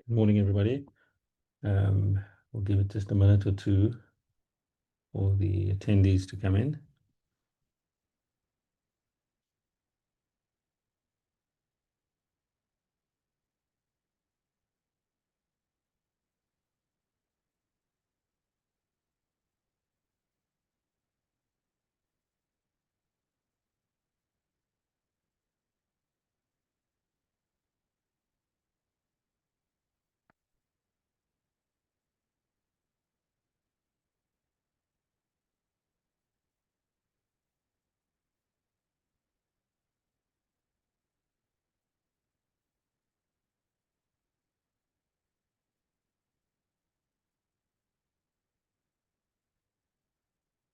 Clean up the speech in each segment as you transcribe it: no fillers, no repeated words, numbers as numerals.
Good morning, everybody. We'll give it just a minute or two for the attendees to come in.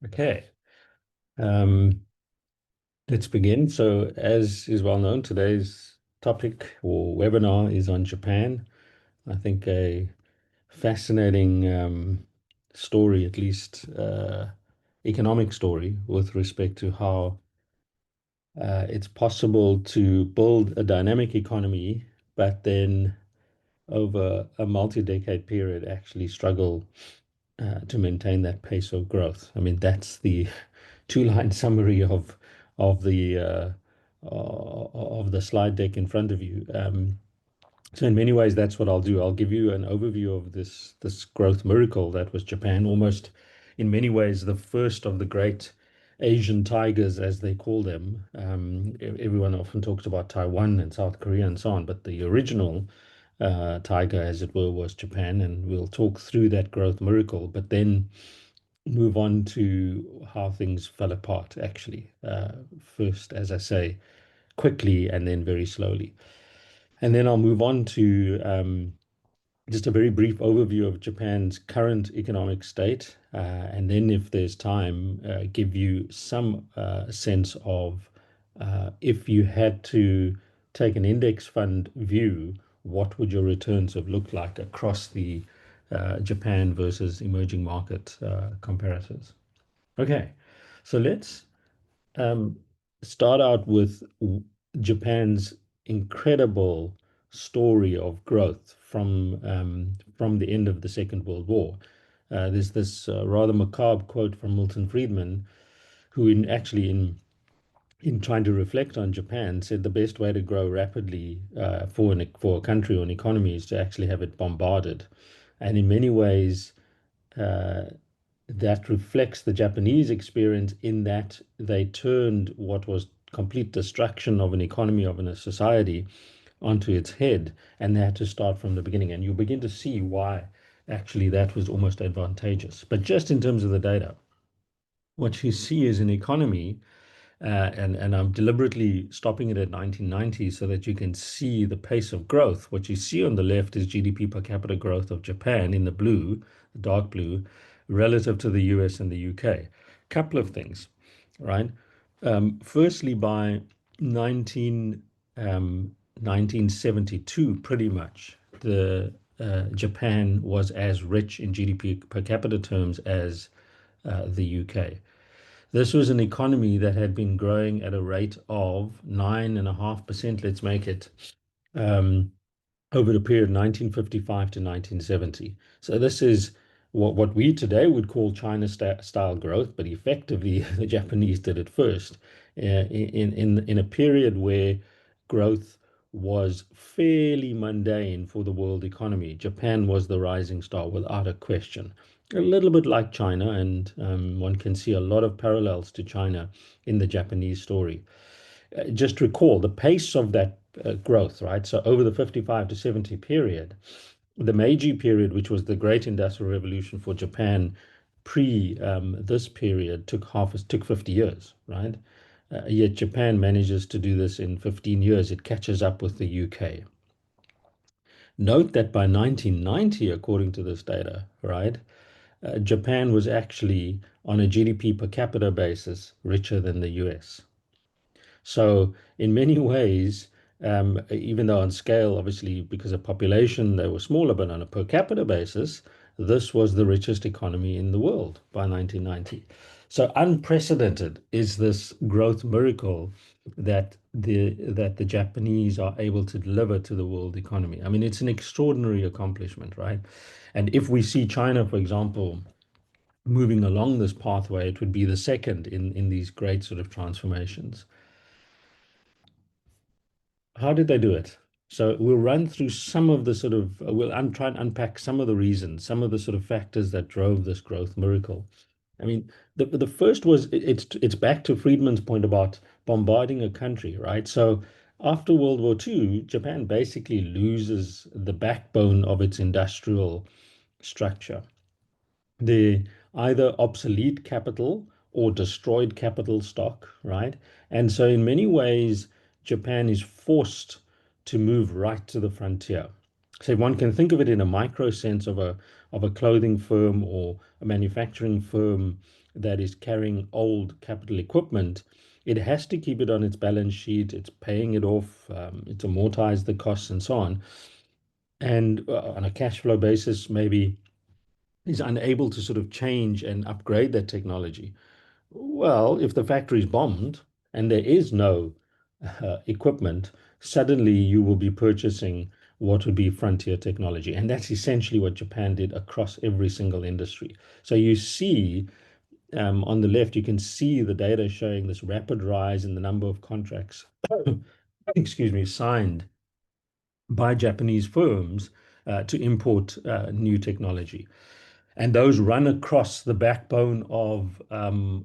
Okay, um, let's begin. So, as is well known, today's topic or webinar is on Japan. I think a fascinating story, at least economic story, with respect to how it's possible to build a dynamic economy, but then over a multi-decade period actually struggle to maintain that pace of growth. I mean, that's the two-line summary of the slide deck in front of you. So in many ways, that's what I'll do. I'll give you an overview of this growth miracle that was Japan, almost in many ways the first of the great Asian tigers, as they call them. Everyone often talks about Taiwan and South Korea and so on, but the original tiger, as it were, was Japan, and we'll talk through that growth miracle, but then move on to how things fell apart, actually. First, as I say, quickly and then very slowly. And then I'll move on to just a very brief overview of Japan's current economic state, and then, if there's time, give you some sense of if you had to take an index fund view, what would your returns have looked like across the Japan versus emerging market comparisons. Okay, so let's um, start out with Japan's incredible story of growth from the end of the Second World War. There's this rather macabre quote from Milton Friedman, who in trying to reflect on Japan said the best way to grow rapidly for a country or an economy is to actually have it bombarded, and in many ways. Uh, that reflects the Japanese experience in that they turned what was complete destruction of an economy, of a society, onto its head, and they had to start from the beginning. And you'll begin to see why actually that was almost advantageous. But just in terms of the data, what you see is an economy and I'm deliberately stopping it at 1990 so that you can see the pace of growth. What you see on the left is GDP per capita growth of Japan in the blue, the dark blue, relative to the US and the UK. Couple of things, right? Firstly, by 19, 1972, pretty much, the Japan was as rich in GDP per capita terms as the UK. This was an economy that had been growing at a rate of 9.5%, let's make it, um, over the period 1955 to 1970. So this is what we today would call China style growth, but effectively the Japanese did it first in a period where growth was fairly mundane for the world economy. Japan was the rising star without a question. A little bit like China, and one can see a lot of parallels to China in the Japanese story. Just recall the pace of that growth, right? So over the 55 to 70 period, the Meiji period, which was the great industrial revolution for Japan, pre this period took 50 years, right? Yet Japan manages to do this in 15 years. It catches up with the UK. Note that by 1990, according to this data, right, Japan was actually, on a GDP per capita basis, richer than the US. So in many ways, even though on scale, obviously, because of population, they were smaller, but on a per capita basis, this was the richest economy in the world by 1990. So unprecedented is this growth miracle that that the Japanese are able to deliver to the world economy. I mean, it's an extraordinary accomplishment, right? And if we see China, for example, moving along this pathway, it would be the second in these great sort of transformations. How did they do it? So we'll run through some of the sort of, try and unpack some of the reasons, some of the sort of factors that drove this growth miracle. I mean, the first was it's back to Friedman's point about bombarding a country, right? So after World War II, Japan basically loses the backbone of its industrial structure. The either obsolete capital or destroyed capital stock, right? And so in many ways, Japan is forced to move right to the frontier. So one can think of it in a micro sense of a clothing firm or a manufacturing firm that is carrying old capital equipment. It has to keep it on its balance sheet. It's paying it off. It's amortized the costs and so on. And on a cash flow basis, maybe is unable to sort of change and upgrade that technology. Well, if the factory is bombed and there is no equipment, suddenly you will be purchasing what would be frontier technology. And that's essentially what Japan did across every single industry. So you see on the left, you can see the data showing this rapid rise in the number of contracts, excuse me, signed by Japanese firms to import new technology. And those run across the backbone of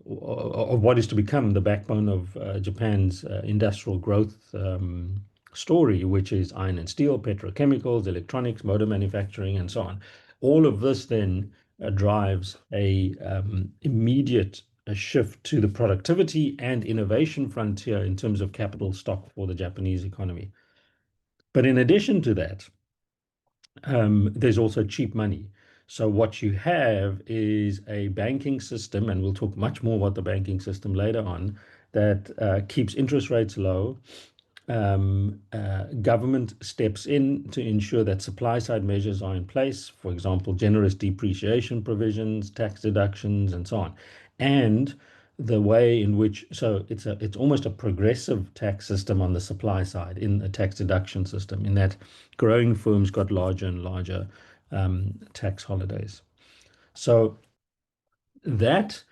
what is to become the backbone of Japan's industrial growth story, which is iron and steel, petrochemicals, electronics, motor manufacturing, and so on. All of this then drives a immediate a shift to the productivity and innovation frontier in terms of capital stock for the Japanese economy. But in addition to that, there's also cheap money. So what you have is a banking system, and we'll talk much more about the banking system later on, that keeps interest rates low. Government steps in to ensure that supply side measures are in place, for example, generous depreciation provisions, tax deductions, and so on. And the way in which, so it's almost a progressive tax system on the supply side in a tax deduction system, in that growing firms got larger and larger tax holidays. So that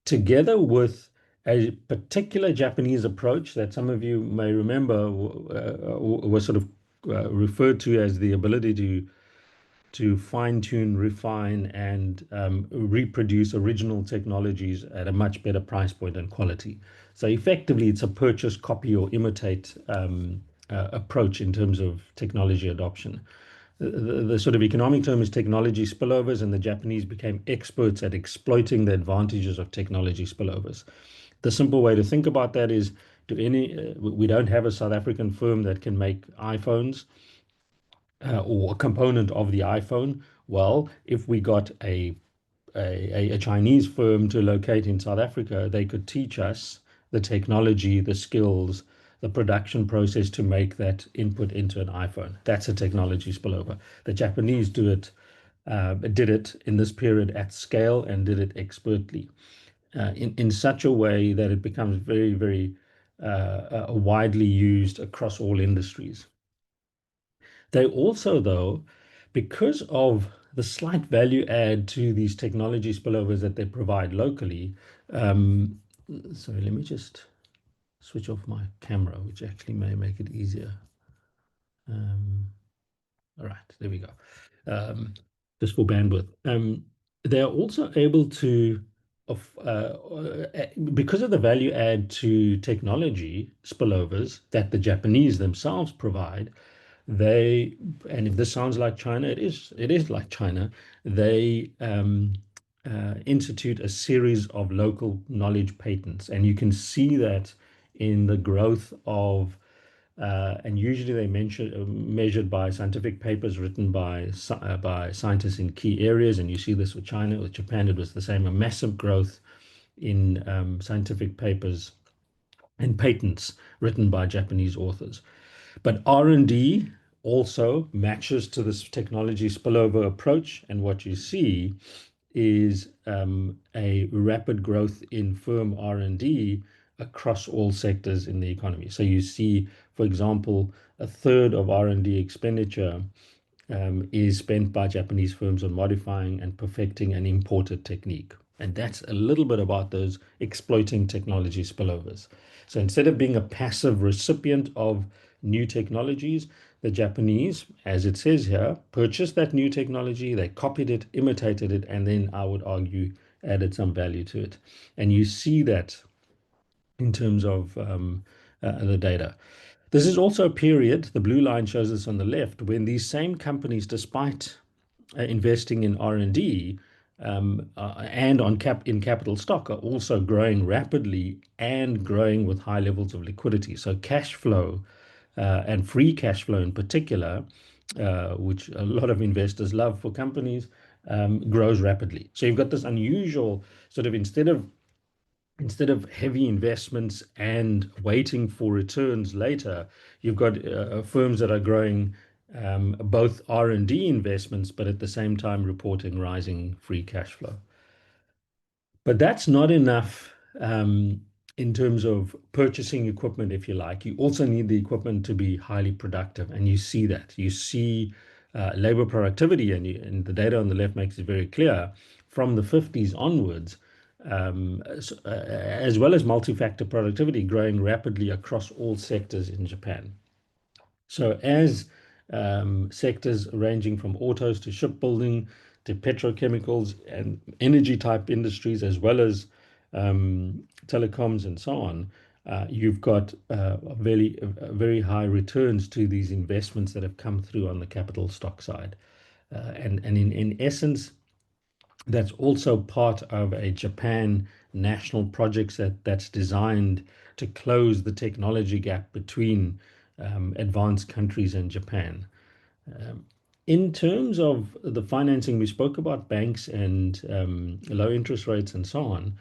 together with a particular Japanese approach that some of you may remember was sort of referred to as the ability to fine tune, refine, and reproduce original technologies at a much better price point and quality. So effectively, it's a purchase, copy, or imitate approach in terms of technology adoption. The sort of economic term is technology spillovers, and the Japanese became experts at exploiting the advantages of technology spillovers. The simple way to think about that is we don't have a South African firm that can make iPhones or a component of the iPhone. Well, if we got a Chinese firm to locate in South Africa, they could teach us the technology, the skills, the production process to make that input into an iPhone. That's a technology spillover. The Japanese did it in this period at scale and did it expertly in such a way that it becomes very, very widely used across all industries. They also, though, because of the slight value add to these technology spillovers that they provide locally. Sorry, let me just switch off my camera, which actually may make it easier. All right, there we go. Just for bandwidth. They are also able to, because of the value add to technology spillovers that the Japanese themselves provide, and if this sounds like China, it is like China. They institute a series of local knowledge patents, and you can see that in the growth of and usually they measured by scientific papers written by scientists in key areas. And you see this with China, with Japan, it was the same, a massive growth in scientific papers and patents written by Japanese authors. But R&D also matches to this technology spillover approach. And what you see is a rapid growth in firm R&D across all sectors in the economy. So you see, for example, a third of R&D expenditure is spent by Japanese firms on modifying and perfecting an imported technique. And that's a little bit about those exploiting technology spillovers. So instead of being a passive recipient of new technologies, the Japanese, as it says here, purchased that new technology, they copied it, imitated it, and then I would argue added some value to it. And you see that in terms of the data. This is also a period, the blue line shows us on the left, when these same companies, despite investing in R&D and in capital stock, are also growing rapidly and growing with high levels of liquidity. So cash flow and free cash flow in particular, which a lot of investors love for companies, grows rapidly. So you've got this unusual sort of instead of heavy investments and waiting for returns later, you've got firms that are growing both R&D investments, but at the same time reporting rising free cash flow. But that's not enough in terms of purchasing equipment, if you like. You also need the equipment to be highly productive, and you see that. You see labor productivity, and the data on the left makes it very clear from the 50s onwards, as well as multi-factor productivity growing rapidly across all sectors in Japan. So as sectors ranging from autos to shipbuilding to petrochemicals and energy type industries, as well as telecoms and so on, you've got very high returns to these investments that have come through on the capital stock side. And in essence, that's also part of a Japan national project that's designed to close the technology gap between advanced countries and Japan. In terms of the financing, we spoke about banks and low interest rates and so on.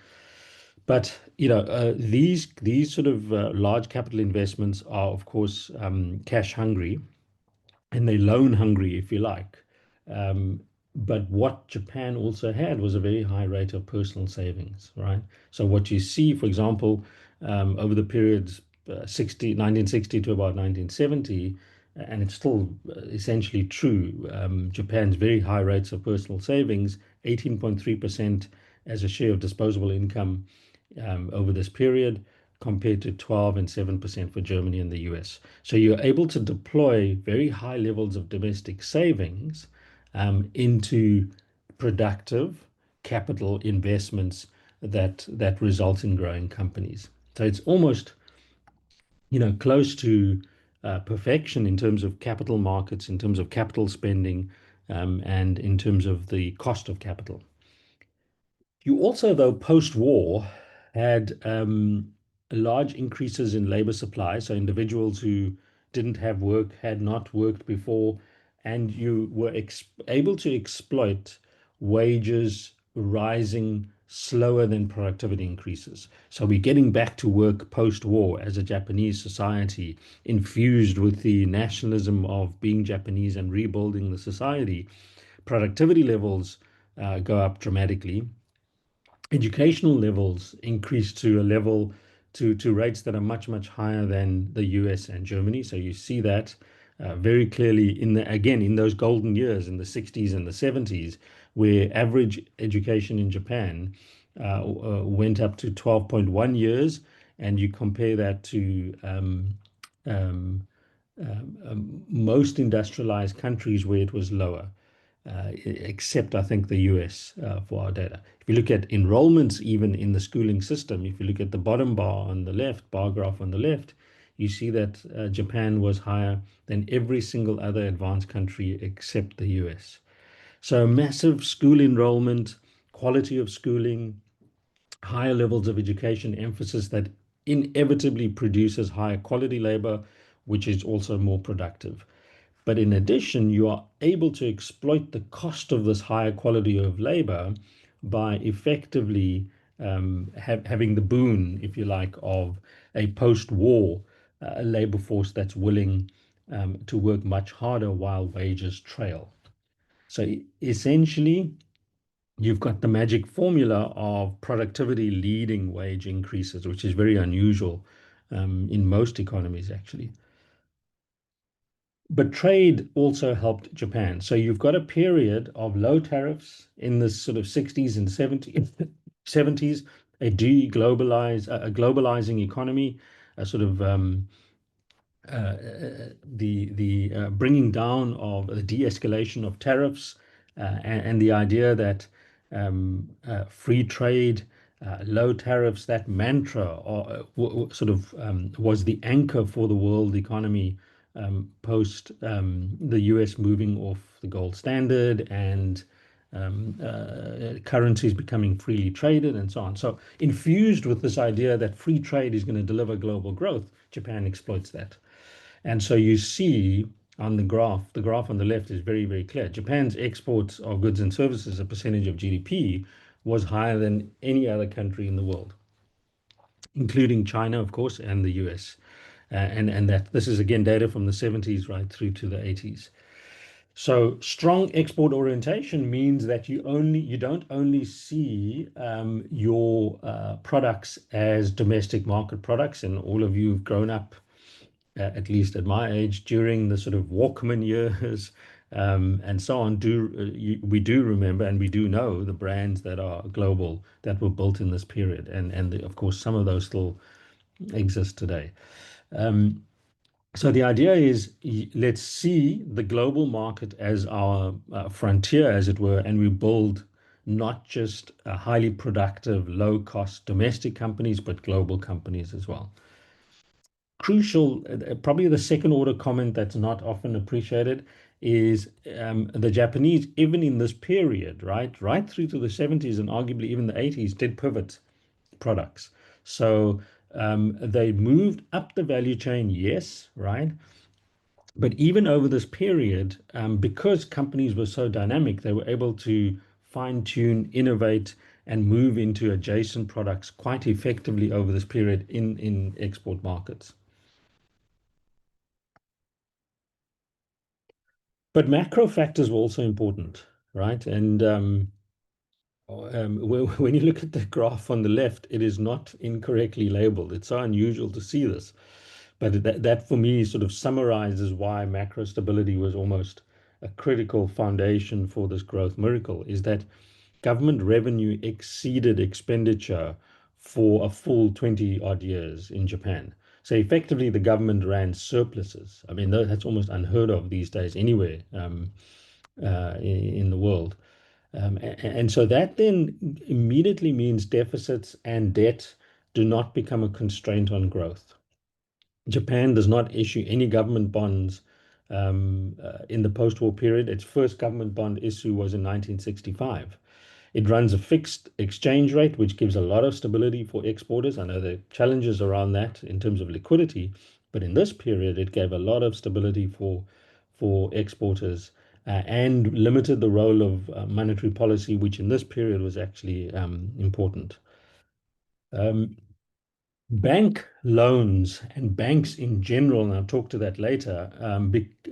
But these sort of large capital investments are, of course, cash hungry, and they're loan hungry, if you like. Um, but what Japan also had was a very high rate of personal savings, right? So what you see, for example, over the periods 1960 to about 1970, and it's still essentially true, Japan's very high rates of personal savings, 18.3% as a share of disposable income over this period, compared to 12 and 7% for Germany and the US. So you're able to deploy very high levels of domestic savings into productive capital investments that result in growing companies. So it's almost, close to perfection in terms of capital markets, in terms of capital spending, and in terms of the cost of capital. You also, though, post-war had large increases in labor supply. So individuals who didn't have work, had not worked before, and you were able to exploit wages rising slower than productivity increases. So we're getting back to work post-war as a Japanese society, infused with the nationalism of being Japanese and rebuilding the society. Productivity levels go up dramatically. Educational levels increase to a level to rates that are much, much higher than the US and Germany. So you see that very clearly in those golden years in the 60s and the 70s, where average education in Japan went up to 12.1 years, and you compare that to most industrialized countries where it was lower, except I think the US for our data. If you look at enrollments, even in the schooling system, if you look at the bottom bar on the left, bar graph on the left, you see that Japan was higher than every single other advanced country except the US. So massive school enrollment, quality of schooling, higher levels of education, emphasis that inevitably produces higher quality labor, which is also more productive. But in addition, you are able to exploit the cost of this higher quality of labor by effectively having the boon, if you like, of a post-war labor force that's willing to work much harder while wages trail. So essentially, you've got the magic formula of productivity leading wage increases, which is very unusual in most economies, actually. But trade also helped Japan. So you've got a period of low tariffs in the sort of 60s and 70s, a globalizing economy, a sort of the bringing down of the de-escalation of tariffs and the idea that free trade, low tariffs, that mantra sort of was the anchor for the world economy post the US moving off the gold standard and currencies becoming freely traded and so on. So infused with this idea that free trade is going to deliver global growth, Japan exploits that. And so you see on the graph on the left is very, very clear. Japan's exports of goods and services, as a percentage of GDP, was higher than any other country in the world, including China, of course, and the US. And that this is again data from the 70s right through to the 80s. So strong export orientation means that you don't only see your products as domestic market products, and all of you have grown up at least at my age, during the sort of Walkman years and so on, we do remember and we do know the brands that are global that were built in this period, and of course some of those still exist today. Um, so the idea is let's see the global market as our frontier, as it were, and we build not just highly productive, low-cost domestic companies, but global companies as well. Crucial, probably the second order comment that's not often appreciated is the Japanese, even in this period, right through to the 70s and arguably even the 80s, did pivot products. So they moved up the value chain, yes, right? But even over this period, because companies were so dynamic, they were able to fine tune, innovate, and move into adjacent products quite effectively over this period in export markets. But macro factors were also important, right? And when you look at the graph on the left, it is not incorrectly labeled. It's so unusual to see this. But that for me sort of summarizes why macro stability was almost a critical foundation for this growth miracle, is that government revenue exceeded expenditure for a full 20 odd years in Japan. So effectively, the government ran surpluses. I mean, that's almost unheard of these days anywhere in the world. And so that then immediately means deficits and debt do not become a constraint on growth. Japan does not issue any government bonds in the post-war period. Its first government bond issue was in 1965. It runs a fixed exchange rate, which gives a lot of stability for exporters. I know there are challenges around that in terms of liquidity, but in this period, it gave a lot of stability for exporters and limited the role of monetary policy, which in this period was actually important. Um, Bank loans and banks in general, and I'll talk to that later,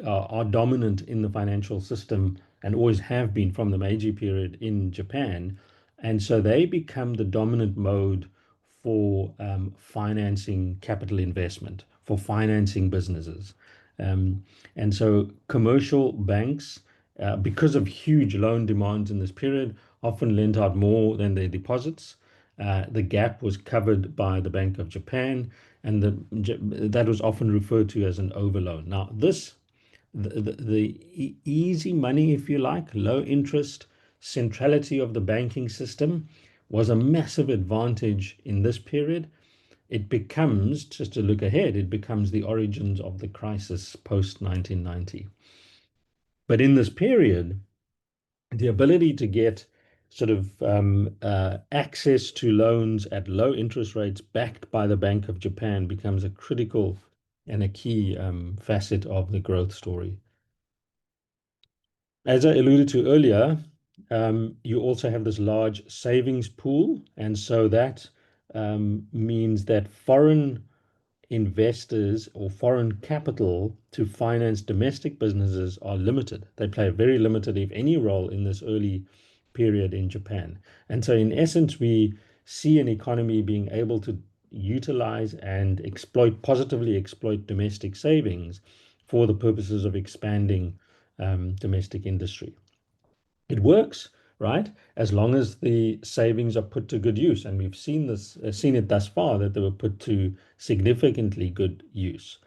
are dominant in the financial system and always have been from the Meiji period in Japan. And so they become the dominant mode for financing capital investment, for financing businesses. Um, and so commercial banks, because of huge loan demands in this period, often lent out more than their deposits. The gap was covered by the Bank of Japan, and that was often referred to as an overloan. Now, the easy money, if you like, low interest, centrality of the banking system was a massive advantage in this period. It becomes, just to look ahead, it becomes the origins of the crisis post 1990. But in this period, the ability to get sort of access to loans at low interest rates backed by the Bank of Japan becomes a critical and a key facet of the growth story. As I alluded to earlier, you also have this large savings pool, and so that means that foreign investors or foreign capital to finance domestic businesses are limited. They play a very limited, if any, role in this early period in Japan. And so, in essence, we see an economy being able to utilize and positively exploit domestic savings for the purposes of expanding domestic industry. It works, right? As long as the savings are put to good use. And we've seen it thus far that they were put to significantly good use.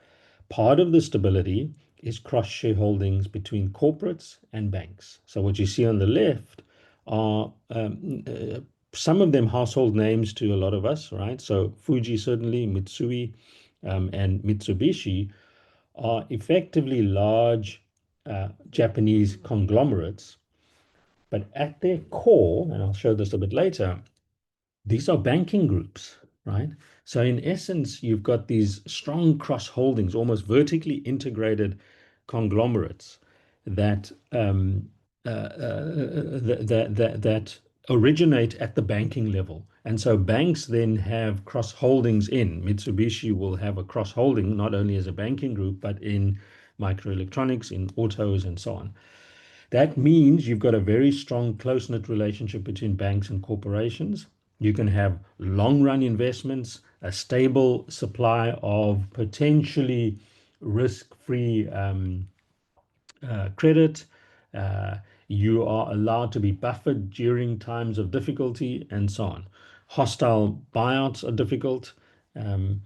Part of the stability is cross shareholdings between corporates and banks. So what you see on the left are some of them household names to a lot of us, right? So Fuji, certainly, Mitsui, and Mitsubishi are effectively large Japanese conglomerates, but at their core, and I'll show this a bit later, these are banking groups, right? So in essence, you've got these strong cross holdings, almost vertically integrated conglomerates that that originate at the banking level. And so banks then have cross holdings in. Mitsubishi will have a cross holding not only as a banking group, but in microelectronics, in autos, and so on. That means you've got a very strong, close-knit relationship between banks and corporations. You can have long-run investments, a stable supply of potentially risk-free credit. Uh, you are allowed to be buffered during times of difficulty and so on. Hostile buyouts are difficult. Um,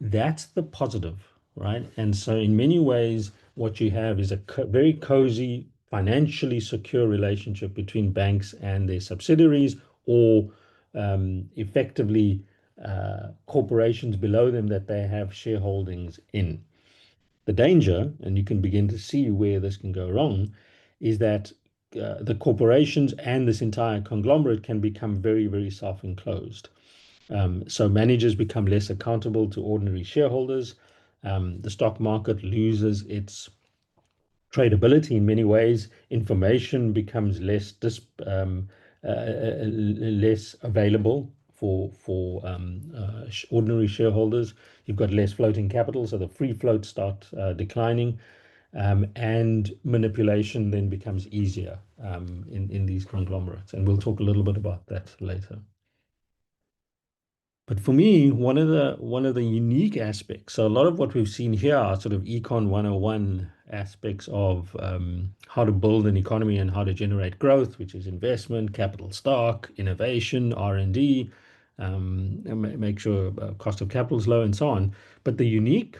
that's the positive, right? And so, in many ways, what you have is a very cozy, financially secure relationship between banks and their subsidiaries, or effectively corporations below them that they have shareholdings in. The danger, and you can begin to see where this can go wrong, is that the corporations and this entire conglomerate can become very, very self-enclosed. So managers become less accountable to ordinary shareholders. The stock market loses its tradability in many ways. Information becomes less available for ordinary shareholders. You've got less floating capital, so the free float start declining, and manipulation then becomes easier in these conglomerates. And we'll talk a little bit about that later. But for me, one of the unique aspects, so a lot of what we've seen here are sort of Econ 101 aspects of how to build an economy and how to generate growth, which is investment, capital stock, innovation, R&D, and make sure cost of capital is low and so on. But the unique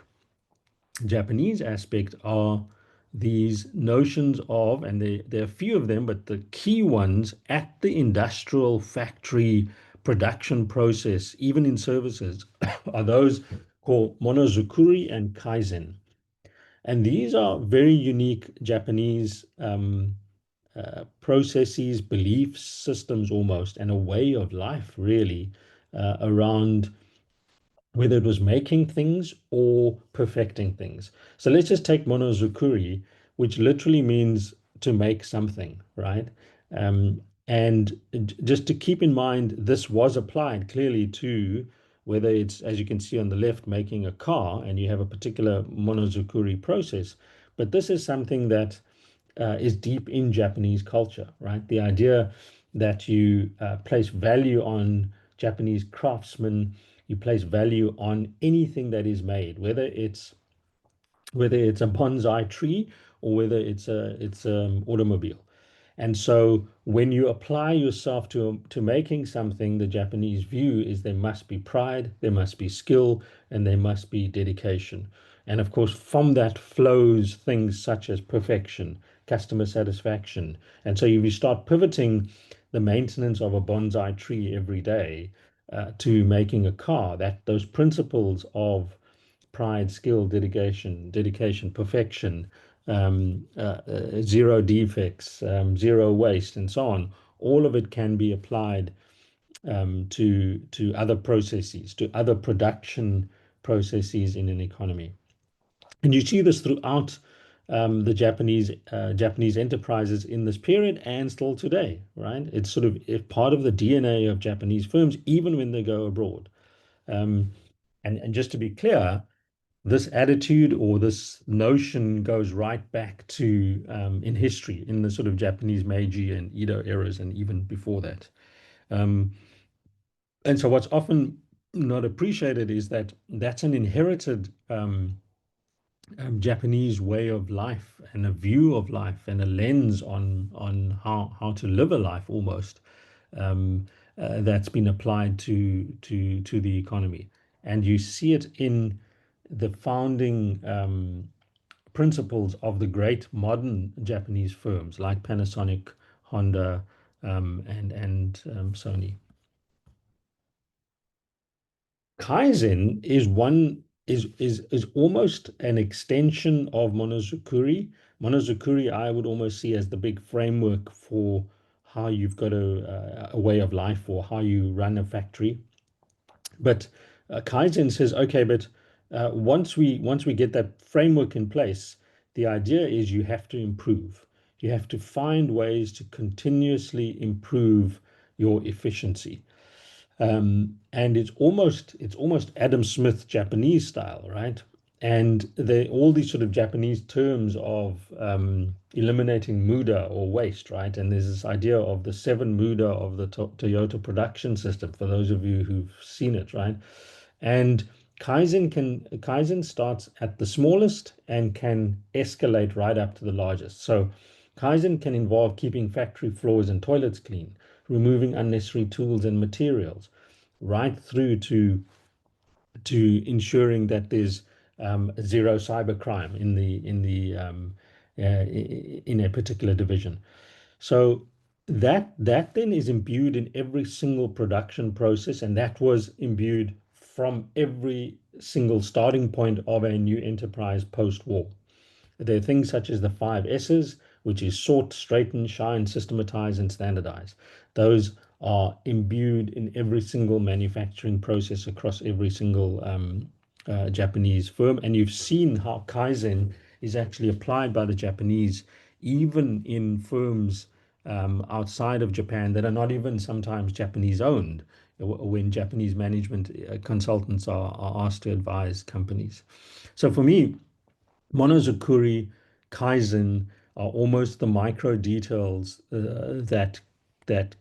Japanese aspect are these notions of, and there are a few of them, but the key ones at the industrial factory production process, even in services, are those called monozukuri and kaizen. And these are very unique Japanese processes, belief systems almost, and a way of life, really, around whether it was making things or perfecting things. So let's just take monozukuri, which literally means to make something, right? Um, and just to keep in mind, this was applied clearly to whether it's, as you can see on the left, making a car, and you have a particular monozukuri process. But this is something that is deep in Japanese culture, right? The idea that you place value on Japanese craftsmen, you place value on anything that is made, whether it's a bonsai tree or whether it's automobile. And so when you apply yourself to making something, the Japanese view is there must be pride, there must be skill, and there must be dedication. And of course, from that flows things such as perfection, customer satisfaction. And so if you start pivoting the maintenance of a bonsai tree every day to making a car, that those principles of pride, skill, dedication, perfection, zero defects, zero waste, and so on. All of it can be applied to other processes, to other production processes in an economy. And you see this throughout the Japanese enterprises in this period and still today, right? It's sort of part of the DNA of Japanese firms, even when they go abroad. And just to be clear, this attitude or this notion goes right back to in history, in the sort of Japanese Meiji and Edo eras, and even before that. Um, and so, what's often not appreciated is that that's an inherited Japanese way of life and a view of life and a lens on how to live a life almost um, that's been applied to the economy, and you see it in the founding principles of the great modern Japanese firms like Panasonic, Honda, and Sony. Kaizen is one is almost an extension of Monozukuri. Monozukuri, I would almost see as the big framework for how you've got a way of life or how you run a factory. But Kaizen says, okay, but once we get that framework in place, the idea is you have to improve. You have to find ways to continuously improve your efficiency. And it's almost Adam Smith Japanese style, right? And all these sort of Japanese terms of eliminating muda or waste, right? And there's this idea of the seven muda of the Toyota production system, for those of you who've seen it, right? And Kaizen starts at the smallest and can escalate right up to the largest. So Kaizen can involve keeping factory floors and toilets clean, removing unnecessary tools and materials, right through to ensuring that there's zero cybercrime in a particular division. So that then is imbued in every single production process, and that was imbued from every single starting point of a new enterprise post-war. There are things such as the five S's, which is sort, straighten, shine, systematize, and standardize. Those are imbued in every single manufacturing process across every single Japanese firm. And you've seen how Kaizen is actually applied by the Japanese, even in firms outside of Japan that are not even sometimes Japanese owned, when Japanese management consultants are asked to advise companies. So for me, Monozukuri, Kaizen are almost the micro details that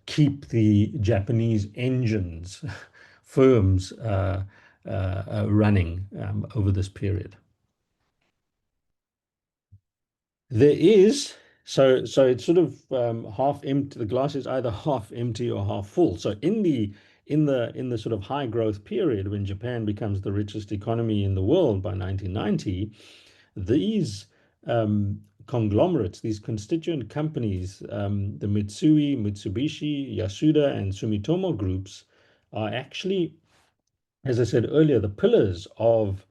keep the Japanese engines, firms running over this period. There is so it's sort of half empty. The glass is either half empty or half full. So in the sort of high growth period when Japan becomes the richest economy in the world by 1990, these conglomerates, these constituent companies, the Mitsui, Mitsubishi, Yasuda, and Sumitomo groups are actually, as I said earlier, the pillars of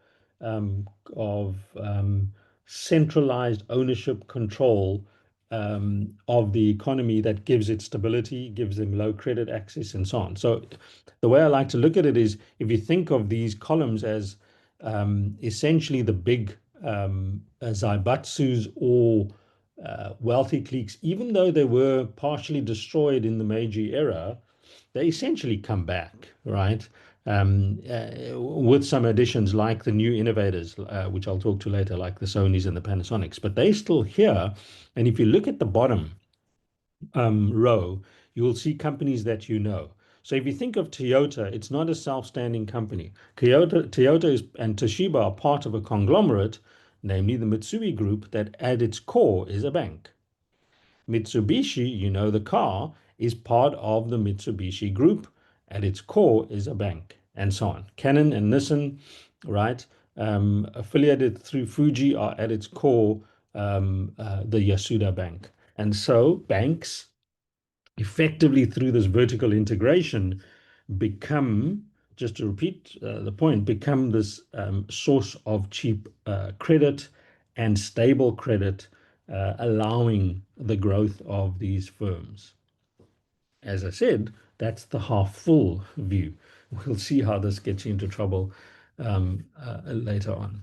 centralized ownership control of the economy that gives it stability, gives them low credit access, and so on. So the way I like to look at it is if you think of these columns as essentially the big zaibatsus or wealthy cliques, even though they were partially destroyed in the Meiji era, they essentially come back, right? With some additions like the new innovators, which I'll talk to later, like the Sonys and the Panasonics, but they're still here. And if you look at the bottom row, you will see companies that you know. So if you think of Toyota, it's not a self-standing company. Toyota and Toshiba are part of a conglomerate, namely the Mitsui Group, that at its core is a bank. Mitsubishi, the car, is part of the Mitsubishi Group. At its core is a bank, and so on. Canon and Nissan, right, affiliated through Fuji, are at its core the Yasuda Bank. And so banks, effectively through this vertical integration, become, just to repeat the point, become this source of cheap credit and stable credit, allowing the growth of these firms. As I said, that's the half full view. We'll see how this gets you into trouble later on.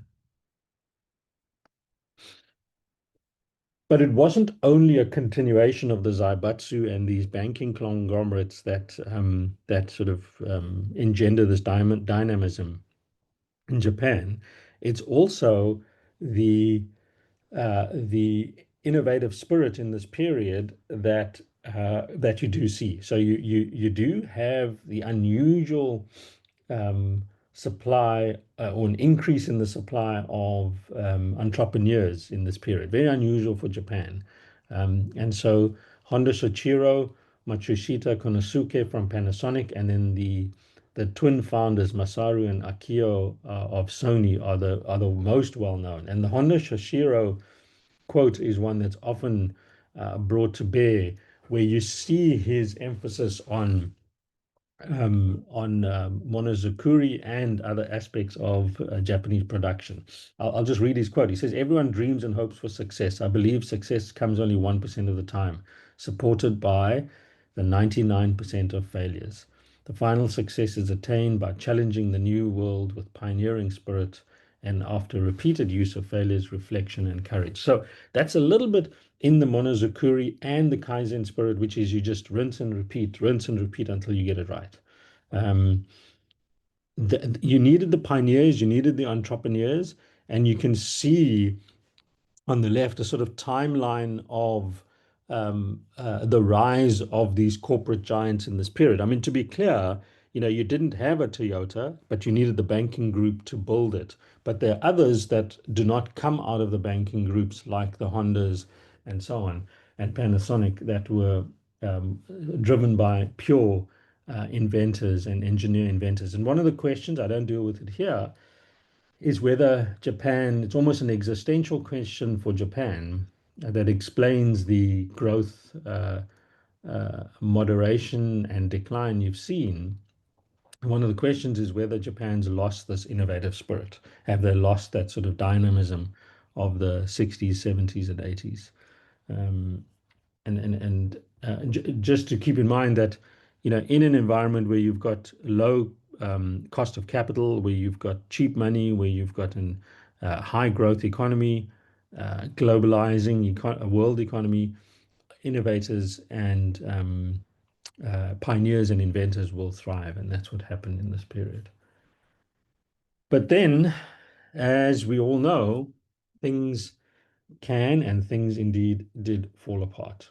But it wasn't only a continuation of the Zaibatsu and these banking conglomerates that sort of engender this dynamism in Japan. it's also the the innovative spirit in this period that you do see. So you do have the unusual supply or an increase in the supply of entrepreneurs in this period. Very unusual for Japan. And so Honda Soichiro, Matsushita Konosuke from Panasonic, and then the twin founders Masaru and Akio of Sony are the most well known. And the Honda Soichiro quote is one that's often brought to bear, where you see his emphasis on Monozukuri and other aspects of Japanese production. I'll just read his quote. He says, "Everyone dreams and hopes for success. I believe success comes only 1% of the time, supported by the 99% of failures. The final success is attained by challenging the new world with pioneering spirit and after repeated use of failures, reflection, and courage." So that's a little bit in the Monozukuri and the Kaizen spirit, which is you just rinse and repeat until you get it right. Um, you needed the pioneers, you needed the entrepreneurs, and you can see on the left a sort of timeline of the rise of these corporate giants in this period. I mean, to be clear, you didn't have a Toyota, but you needed the banking group to build it. But there are others that do not come out of the banking groups, like the Hondas and so on, and Panasonic, that were um, driven by pure inventors and engineer inventors. And one of the questions, I don't deal with it here, is whether Japan, it's almost an existential question for Japan that explains the growth, moderation, and decline you've seen. One of the questions is whether Japan's lost this innovative spirit. Have they lost that sort of dynamism of the 60s, 70s, and 80s? Um, and just to keep in mind that in an environment where you've got low cost of capital, where you've got cheap money, where you've got an high growth economy, globalizing world economy, innovators and pioneers and inventors will thrive, and that's what happened in this period. But then, as we all know, things can and things indeed did fall apart.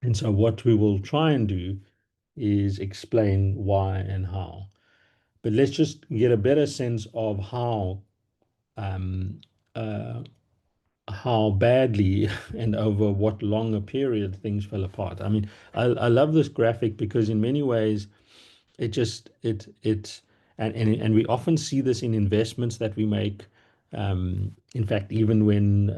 And so what we will try and do is explain why and how. But let's just get a better sense of um, uh, how badly and over what longer period things fell apart. I mean, I love this graphic because in many ways it just it and we often see this in investments that we make. In fact, even when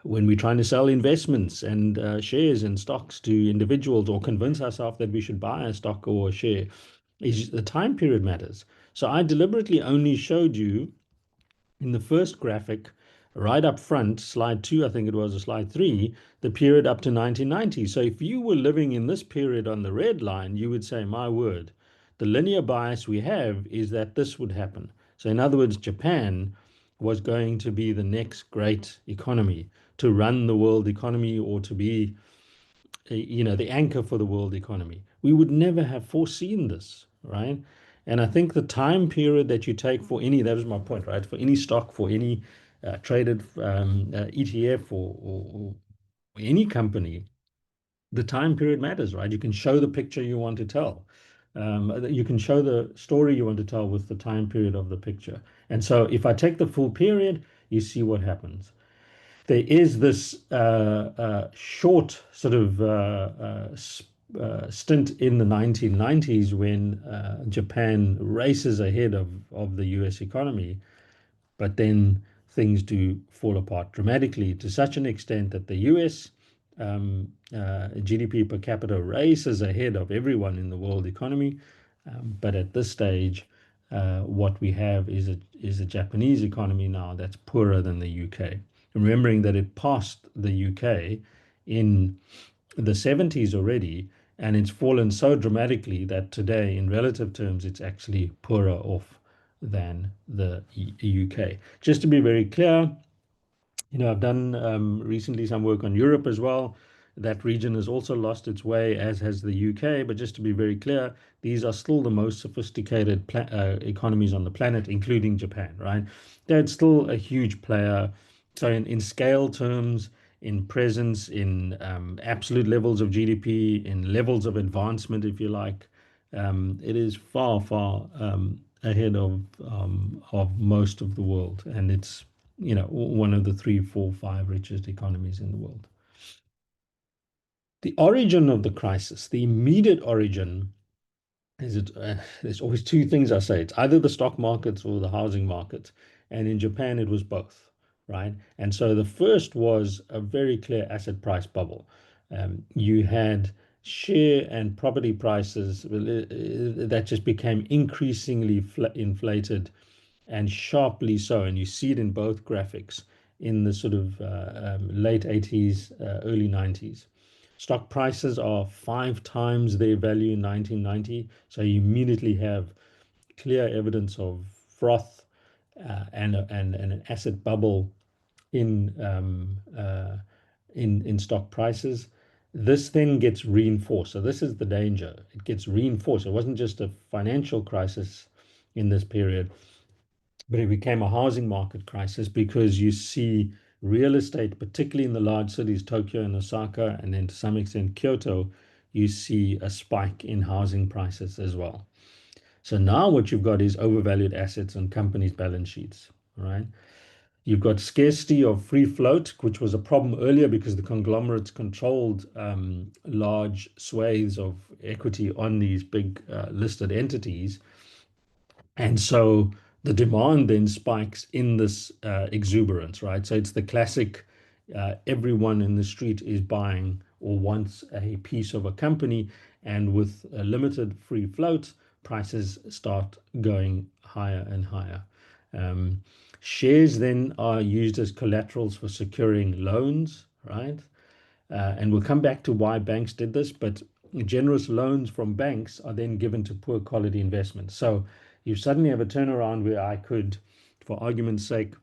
when we're trying to sell investments and shares and stocks to individuals or convince ourselves that we should buy a stock or a share, is the time period matters. So I deliberately only showed you in the first graphic, right up front, slide 2, I think it was, or slide 3, the period up to 1990. So if you were living in this period on the red line, you would say, my word, the linear bias we have is that this would happen. So in other words, Japan was going to be the next great economy to run the world economy or to be the anchor for the world economy. We would never have foreseen this, right? And I think the time period that you take for any, that was my point, right? For any stock, for any traded ETF or any company, the time period matters, right? You can show the picture you want to tell. You can show the story you want to tell with the time period of the picture. And so if I take the full period, you see what happens. There is this short sort of stint in the 1990s when Japan races ahead of the US economy, but then things do fall apart dramatically to such an extent that the US GDP per capita races ahead of everyone in the world economy. But at this stage, what we have is a Japanese economy now that's poorer than the UK. Remembering that it passed the UK in the 70s already, and it's fallen so dramatically that today, in relative terms, it's actually poorer off than the UK. Just to be very clear, I've done recently some work on Europe as well. That region has also lost its way, as has the UK. But just to be very clear, these are still the most sophisticated economies on the planet, including Japan, right? They're still a huge player. So in scale terms, in presence, in absolute levels of GDP, in levels of advancement, if you like, it is far, far ahead of most of the world, and it's one of the three, four, five richest economies in the world. The origin of the crisis, the immediate origin, there's always two things I say. It's either the stock markets or the housing market. And in Japan, it was both, right? And so the first was a very clear asset price bubble. You had share and property prices that just became increasingly inflated and sharply so. And you see it in both graphics in the sort of late 80s, early 90s. Stock prices are 5 times their value in 1990. So you immediately have clear evidence of froth and an asset bubble in in stock prices. This then gets reinforced. So this is the danger. It gets reinforced. It wasn't just a financial crisis in this period, but it became a housing market crisis because you see real estate, particularly in the large cities, Tokyo and Osaka, and then to some extent Kyoto, you see a spike in housing prices as well. So now what you've got is overvalued assets on companies' balance sheets, right? You've got scarcity of free float, which was a problem earlier because the conglomerates controlled large swathes of equity on these big listed entities. And so the demand then spikes in this exuberance, right? So it's the classic everyone in the street is buying or wants a piece of a company, and with a limited free float, prices start going higher and higher. Um, Shares then are used as collaterals for securing loans, right? And we'll come back to why banks did this, but generous loans from banks are then given to poor quality investments. So you suddenly have a turnaround where I could, for argument's sake,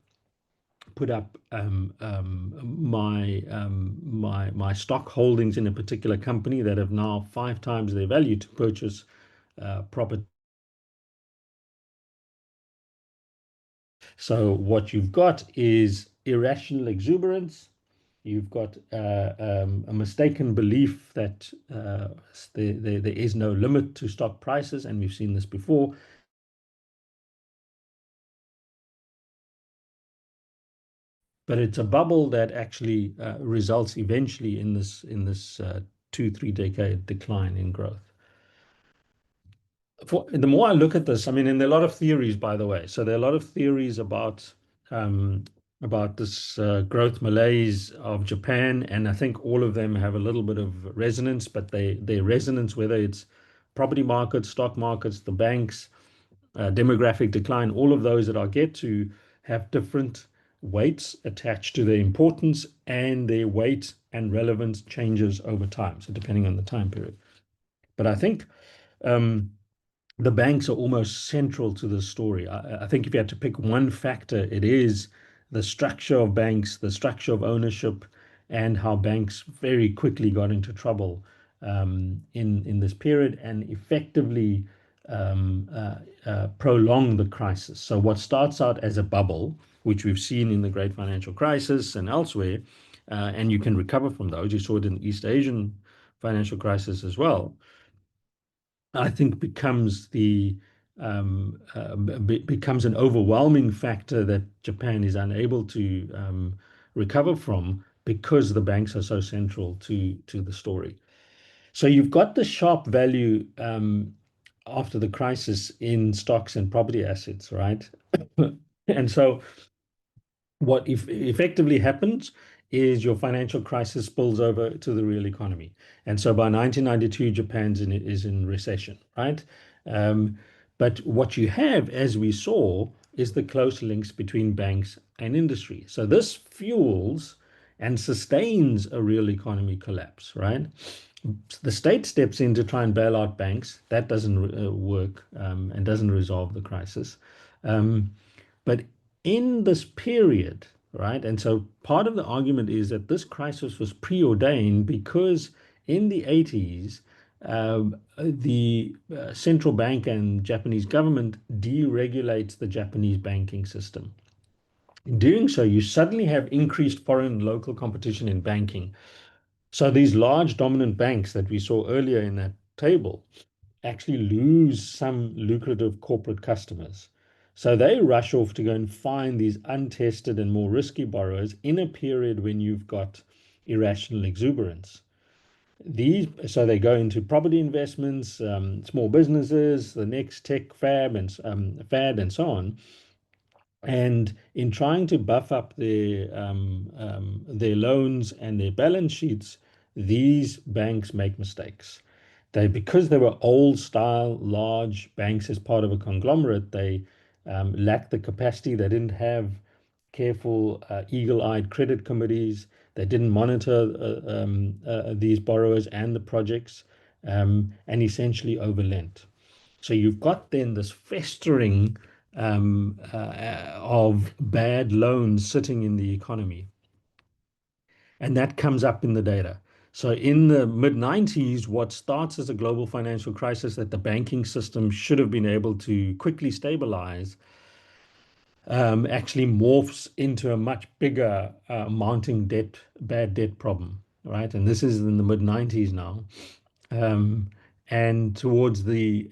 put up my stock holdings in a particular company that have now 5 times their value to purchase property. So what you've got is irrational exuberance. You've got a mistaken belief that there is no limit to stock prices, and we've seen this before. But it's a bubble that actually results eventually in this 2, 3 decade decline in growth. The more I look at this, I mean, and there are a lot of theories, by the way. So there are a lot of theories um, about this growth malaise of Japan, and I think all of them have a little bit of resonance, but they resonance, whether it's property markets, stock markets, the banks, demographic decline, all of those that I'll get to have different weights attached to their importance, and their weight and relevance changes over time. So depending on the time period. But I think um, the banks are almost central to the story. I think if you had to pick one factor, it is the structure of banks, the structure of ownership, and how banks very quickly got into trouble in this period and effectively prolong the crisis. So what starts out as a bubble, which we've seen in the Great Financial Crisis and elsewhere, and you can recover from those. You saw it in the East Asian financial crisis as well. I think becomes an overwhelming factor that Japan is unable to recover from because the banks are so central to the story. So you've got the sharp value after the crisis in stocks and property assets, right? And so what effectively happens is your financial crisis spills over to the real economy. And so by 1992, is in recession, right? Um, but what you have, as we saw, is the close links between banks and industry. So this fuels and sustains a real economy collapse, right? The state steps in to try and bail out banks. That doesn't work and doesn't resolve the crisis. Um, but in this period, right? And so part of the argument is that this crisis was preordained because in the 80s, the central bank and Japanese government deregulates the Japanese banking system. In doing so, you suddenly have increased foreign and local competition in banking. So these large dominant banks that we saw earlier in that table actually lose some lucrative corporate customers. So they rush off to go and find these untested and more risky borrowers in a period when you've got irrational exuberance. So they go into property investments, small businesses, the next tech fad, and so on. And in trying to buff up their loans and their balance sheets, these banks make mistakes. Because they were old style, large banks as part of a conglomerate, they lacked the capacity. They didn't have careful, eagle-eyed credit committees. They didn't monitor these borrowers and the projects, and essentially overlent. So you've got then this festering of bad loans sitting in the economy, and that comes up in the data. So in the mid 90s, what starts as a global financial crisis that the banking system should have been able to quickly stabilize actually morphs into a much bigger mounting bad debt problem, right? And this is in the mid 90s now. Um, and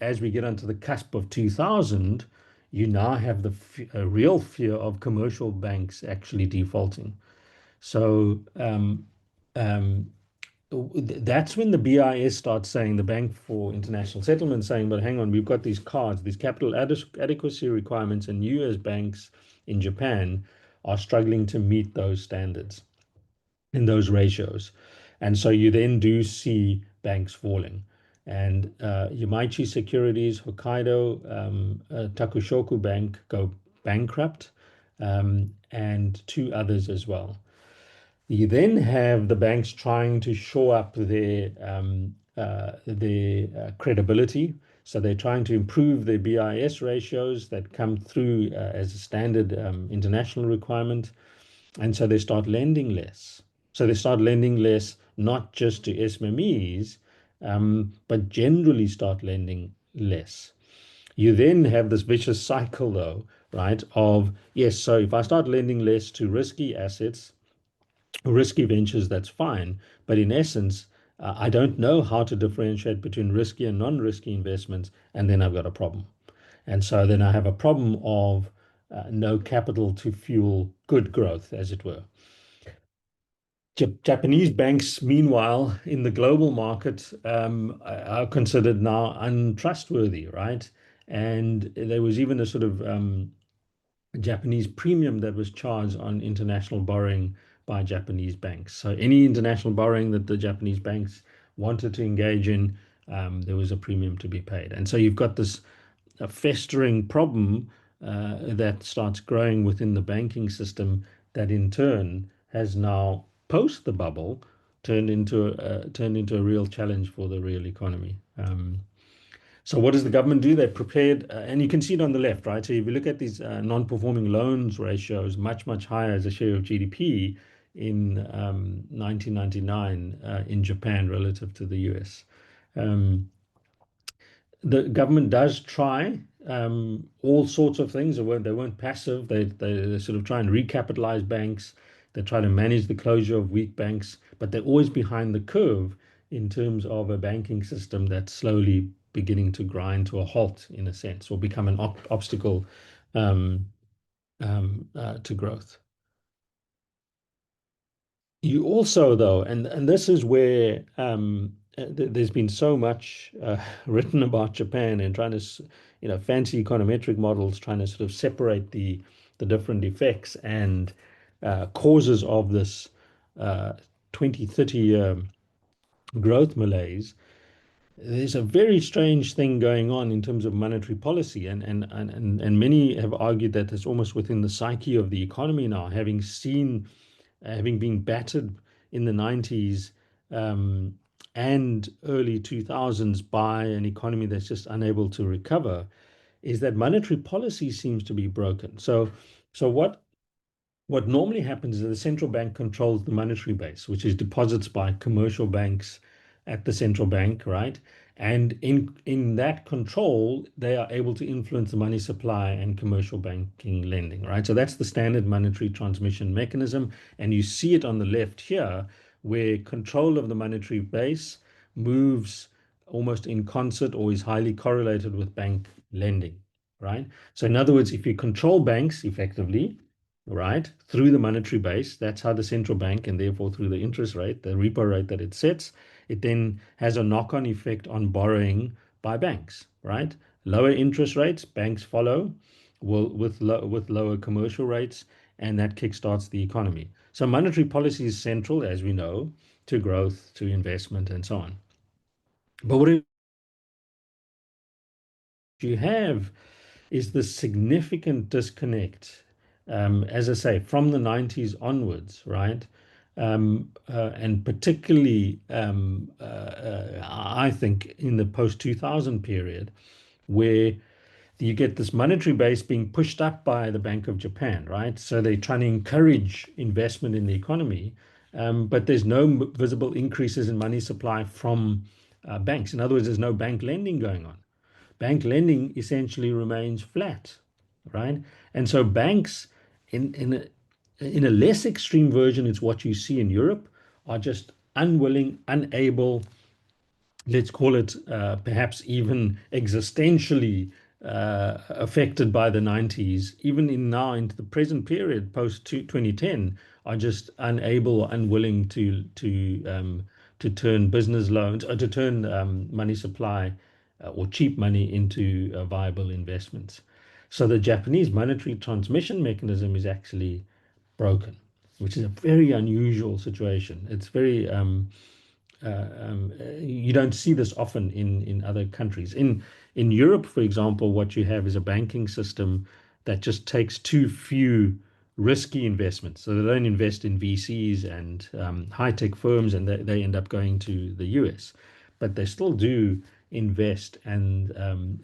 as we get onto the cusp of 2000, you now have a real fear of commercial banks actually defaulting. So um, that's when the BIS starts saying, the Bank for International Settlement, saying, but hang on, we've got these cards, these capital adequacy requirements, and you as banks in Japan are struggling to meet those standards in those ratios. And so you then do see banks falling. And Yamaichi Securities, Hokkaido, Takushoku Bank go bankrupt, and two others as well. You then have the banks trying to shore up their credibility. So they're trying to improve their BIS ratios that come through as a standard international requirement. And so they start lending less. So they start lending less, not just to SMEs, but generally start lending less. You then have this vicious cycle, though, right? Of yes, so if I start lending less to risky assets, risky ventures, that's fine. But in essence, I don't know how to differentiate between risky and non-risky investments, and then I've got a problem. And so then I have a problem of no capital to fuel good growth, as it were. Japanese banks, meanwhile, in the global market, are considered now untrustworthy, right? And there was even a sort of Japanese premium that was charged on international borrowing by Japanese banks. So any international borrowing that the Japanese banks wanted to engage in, there was a premium to be paid. And so you've got this festering problem that starts growing within the banking system that in turn has now, post the bubble, turned into a real challenge for the real economy. So what does the government do? They prepared, and you can see it on the left, right? So if you look at these non-performing loans ratios, much, much higher as a share of GDP in 1999 in Japan relative to the US. Um, the government does try all sorts of things. They weren't passive. They sort of try and recapitalize banks. They try to manage the closure of weak banks, but they're always behind the curve in terms of a banking system that's slowly beginning to grind to a halt, in a sense, or become an obstacle um, to growth. You also, though, and this is where there's been so much written about Japan and trying to, fancy econometric models trying to sort of separate the different effects and causes of this 20, 30-year growth malaise. There's a very strange thing going on in terms of monetary policy, and many have argued that it's almost within the psyche of the economy now, having been battered in the 90s and early 2000s by an economy that's just unable to recover, is that monetary policy seems to be broken. So what? What normally happens is that the central bank controls the monetary base, which is deposits by commercial banks at the central bank, right? And in that control, they are able to influence the money supply and commercial banking lending, right? So that's the standard monetary transmission mechanism. And you see it on the left here, where control of the monetary base moves almost in concert or is highly correlated with bank lending, right? So in other words, if you control banks effectively, right, through the monetary base. That's how the central bank, and therefore through the interest rate, the repo rate that it sets, it then has a knock-on effect on borrowing by banks, right? Lower interest rates, banks follow with lower commercial rates, and that kickstarts the economy. So monetary policy is central, as we know, to growth, to investment, and so on. But what you have is the significant disconnect, as I say, from the 90s onwards, right? And particularly, I think, in the post 2000 period, where you get this monetary base being pushed up by the Bank of Japan, right? So they're trying to encourage investment in the economy, but there's no visible increases in money supply from banks. In other words, there's no bank lending going on. Bank lending essentially remains flat, right? And so banks, in a less extreme version, it's what you see in Europe, are just unwilling, unable, let's call it perhaps even existentially affected by the 90s, even in now into the present period post 2010, are just unable or unwilling to turn business loans or to turn money supply or cheap money into viable investments. So the Japanese monetary transmission mechanism is actually broken, which is a very unusual situation. It's very you don't see this often in other countries. In Europe, for example, what you have is a banking system that just takes too few risky investments. So they don't invest in VCs and high-tech firms, and they end up going to the US. But they still do invest and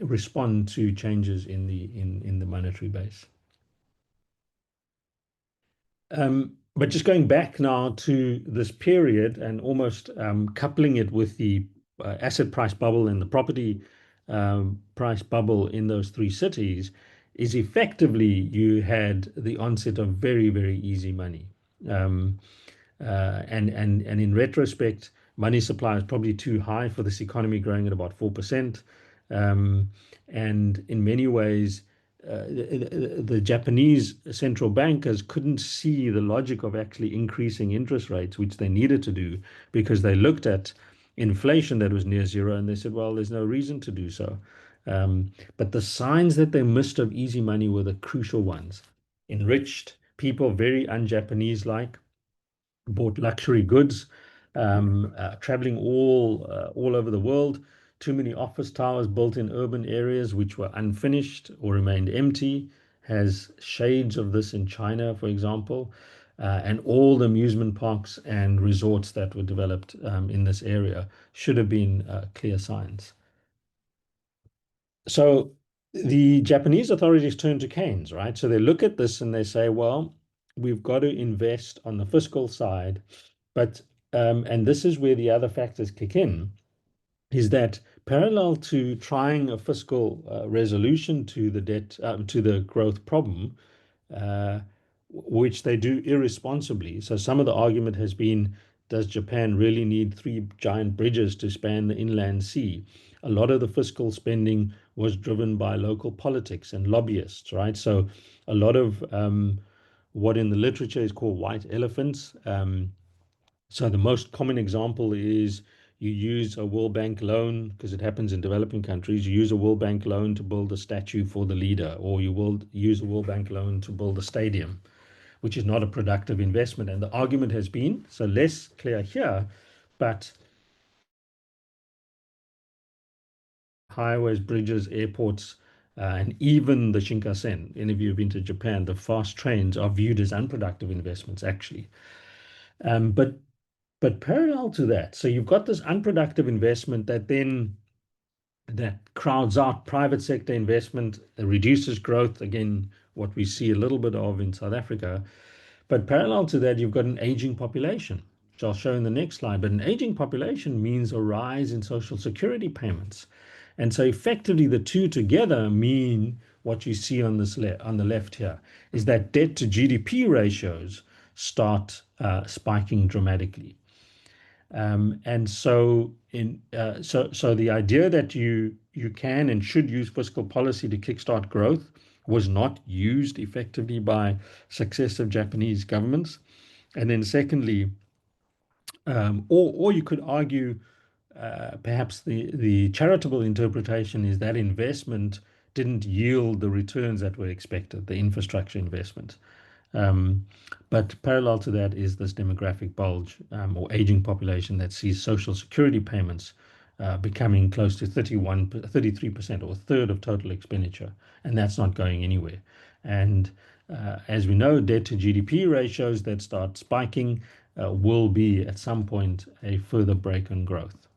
respond to changes in the monetary base. But just going back now to this period and almost coupling it with the asset price bubble and the property price bubble in those three cities, is effectively you had the onset of very, very easy money. Um, and in retrospect, money supply is probably too high for this economy growing at about 4%. Um, and in many ways, the Japanese central bankers couldn't see the logic of actually increasing interest rates, which they needed to do, because they looked at inflation that was near zero and they said, well, there's no reason to do so. But the signs that they missed of easy money were the crucial ones. Enriched people, very un-Japanese like, bought luxury goods, traveling all over the world. Too many office towers built in urban areas which were unfinished or remained empty. Has shades of this in China, for example, and all the amusement parks and resorts that were developed in this area should have been clear signs. So the Japanese authorities turn to Keynes, right? So they look at this and they say, well, we've got to invest on the fiscal side, but and this is where the other factors kick in, is that parallel to trying a fiscal resolution to the debt to the growth problem, uh, which they do irresponsibly. So some of the argument has been, does Japan really need three giant bridges to span the inland sea? A lot of the fiscal spending was driven by local politics and lobbyists, right? So a lot of what in the literature is called white elephants. So the most common example is you use a World Bank loan, because it happens in developing countries. You use a World Bank loan to build a statue for the leader, or you will use a World Bank loan to build a stadium, which is not a productive investment. And the argument has been, so less clear here, but highways, bridges, airports, and even the Shinkansen, any of you have been to Japan, the fast trains are viewed as unproductive investments, actually. Um, but but parallel to that, so you've got this unproductive investment that crowds out private sector investment, reduces growth. Again, what we see a little bit of in South Africa. But parallel to that, you've got an aging population, which I'll show in the next slide. But an aging population means a rise in social security payments. And so effectively the two together mean what you see on this on the left here is that debt to GDP ratios start spiking dramatically. And so the idea that you can and should use fiscal policy to kickstart growth was not used effectively by successive Japanese governments. And then secondly, or you could argue perhaps the charitable interpretation is that investment didn't yield the returns that were expected, the infrastructure investment. Um, but parallel to that is this demographic bulge or aging population that sees social security payments becoming close to 33% or a third of total expenditure, and that's not going anywhere. And as we know, debt to GDP ratios that start spiking will be at some point a further break in growth.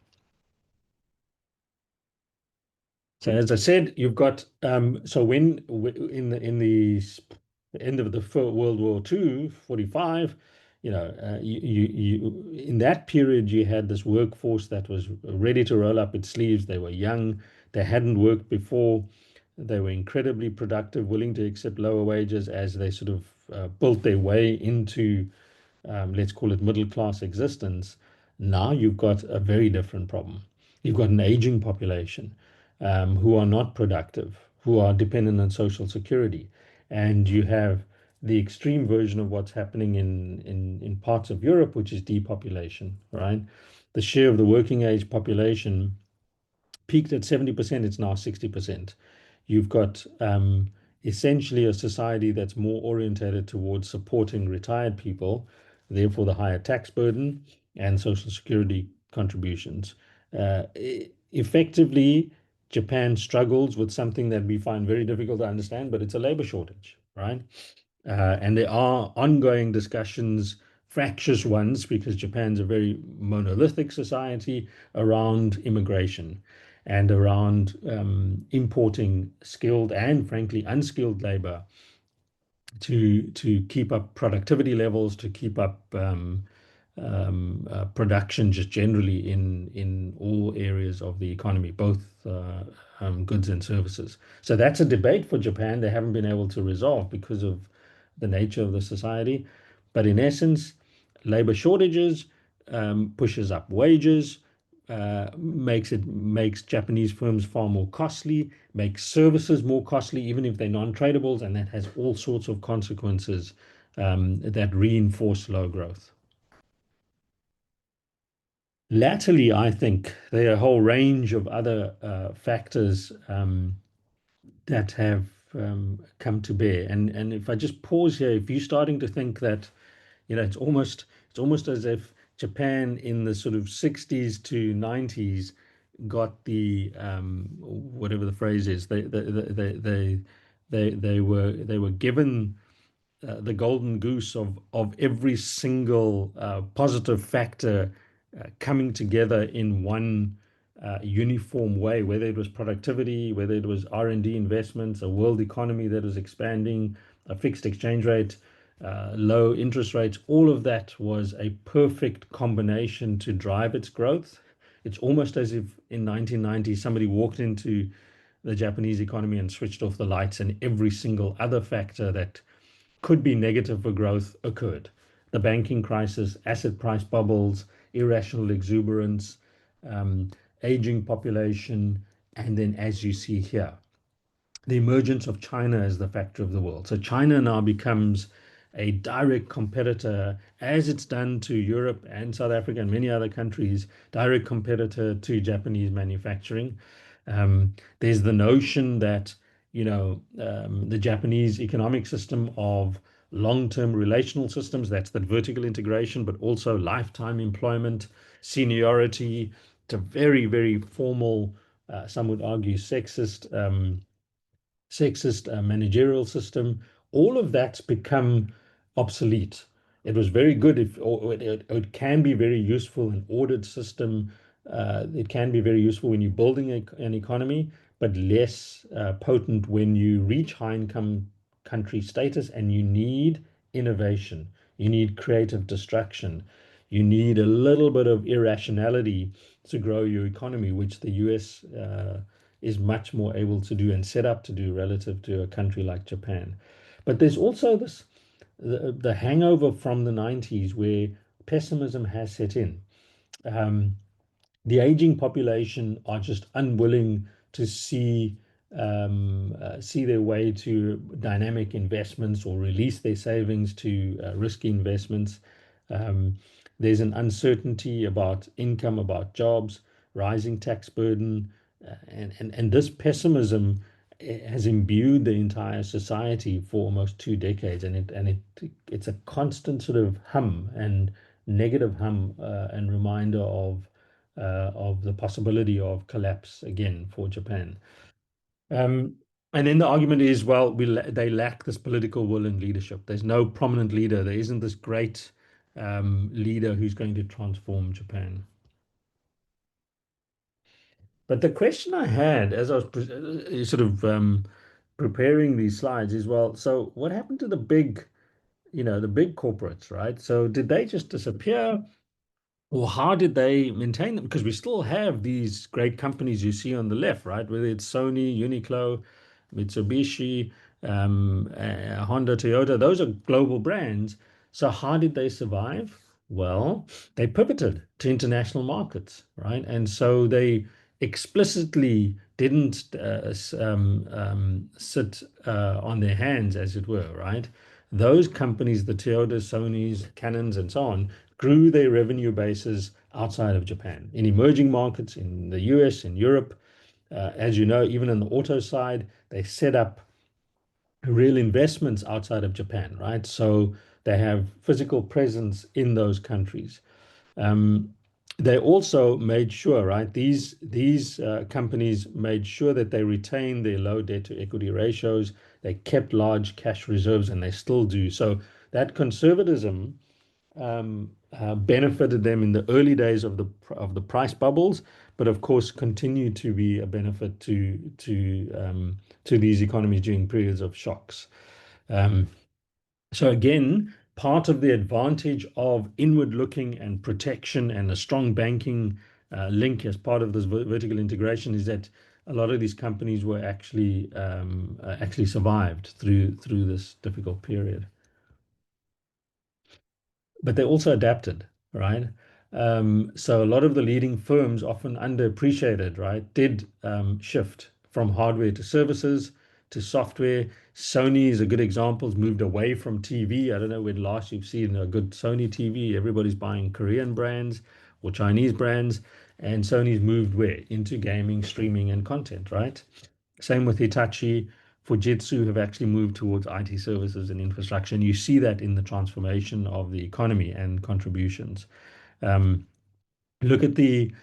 So as I said, you've got so when in the end of the World War II, 45, in that period you had this workforce that was ready to roll up its sleeves. They were young, they hadn't worked before, they were incredibly productive, willing to accept lower wages as they sort of built their way into let's call it middle class existence. Now you've got a very different problem. You've got an aging population who are not productive, who are dependent on social security. And you have the extreme version of what's happening in parts of Europe, which is depopulation, right? The share of the working age population peaked at 70%, it's now 60%. You've got essentially a society that's more orientated towards supporting retired people, therefore the higher tax burden and social security contributions. Effectively, Japan struggles with something that we find very difficult to understand, but it's a labor shortage, right? And there are ongoing discussions, fractious ones, because Japan's a very monolithic society around immigration and around importing skilled and frankly unskilled labor to keep up productivity levels, to keep up production just generally in all areas of the economy, both goods and services. So that's a debate for Japan they haven't been able to resolve because of the nature of the society. But in essence, labor shortages pushes up wages, makes Japanese firms far more costly, makes services more costly, even if they're non-tradables, and that has all sorts of consequences that reinforce low growth. Latterly, I think there are a whole range of other factors that have come to bear. And if I just pause here, if you're starting to think that, it's almost as if Japan in the sort of 60s to 90s got the whatever the phrase is, they were given the golden goose of every single positive factor coming together in one uniform way, whether it was productivity, whether it was R&D investments, a world economy that was expanding, a fixed exchange rate, low interest rates, all of that was a perfect combination to drive its growth. It's almost as if in 1990 somebody walked into the Japanese economy and switched off the lights, and every single other factor that could be negative for growth occurred. The banking crisis, asset price bubbles, irrational exuberance, um, aging population, and then, as you see here, the emergence of China as the factor of the world. So China now becomes a direct competitor, as it's done to Europe and South Africa and many other countries, direct competitor to Japanese manufacturing. There's the notion that the Japanese economic system of long-term relational systems, that's the vertical integration, but also lifetime employment, seniority, to very, very formal, some would argue sexist managerial system, all of that's become obsolete. It was very good if, or it can be very useful in ordered system. It can be very useful when you're building an economy, but less potent when you reach high income country status and you need innovation. You need creative distraction. You need a little bit of irrationality to grow your economy, which the US is much more able to do and set up to do relative to a country like Japan. But there's also this the hangover from the 90s where pessimism has set in. Um, the aging population are just unwilling to see their way to dynamic investments or release their savings to risky investments. Um, there's an uncertainty about income, about jobs, rising tax burden, and this pessimism has imbued the entire society for almost 2 decades, it's a constant sort of hum and negative hum and reminder of the possibility of collapse again for Japan. Um, and then the argument is, well, they lack this political will and leadership. There's no prominent leader. There isn't this great leader who's going to transform Japan. But the question I had as I was sort of preparing these slides is, well, so what happened to the big corporates, right? So did they just disappear? Or how did they maintain them? Because we still have these great companies you see on the left, right? Whether it's Sony, Uniqlo, Mitsubishi, Honda, Toyota, those are global brands. So how did they survive? Well, they pivoted to international markets, right? And so they explicitly didn't sit on their hands, as it were, right? Those companies, the Toyotas, Sonys, Canons, and so on, grew their revenue bases outside of Japan, in emerging markets, in the US, in Europe. As you know, even on the auto side, they set up real investments outside of Japan, right? So they have physical presence in those countries. Um, they also made sure, right? These companies made sure that they retained their low debt to equity ratios. They kept large cash reserves, and they still do. So that conservatism benefited them in the early days of the price bubbles, but of course continued to be a benefit to these economies during periods of shocks. Um, so again, part of the advantage of inward looking and protection and a strong banking link as part of this vertical integration is that a lot of these companies were actually survived through this difficult period. But they also adapted, right? So a lot of the leading firms, often underappreciated, right, did shift from hardware to services to software. Sony is a good example, has moved away from TV. I don't know when last you've seen a good Sony TV. Everybody's buying Korean brands or Chinese brands, and Sony's moved where? Into gaming, streaming, and content, right? Same with Hitachi. Fujitsu have actually moved towards IT services and infrastructure. And you see that in the transformation of the economy and contributions. Um, look at the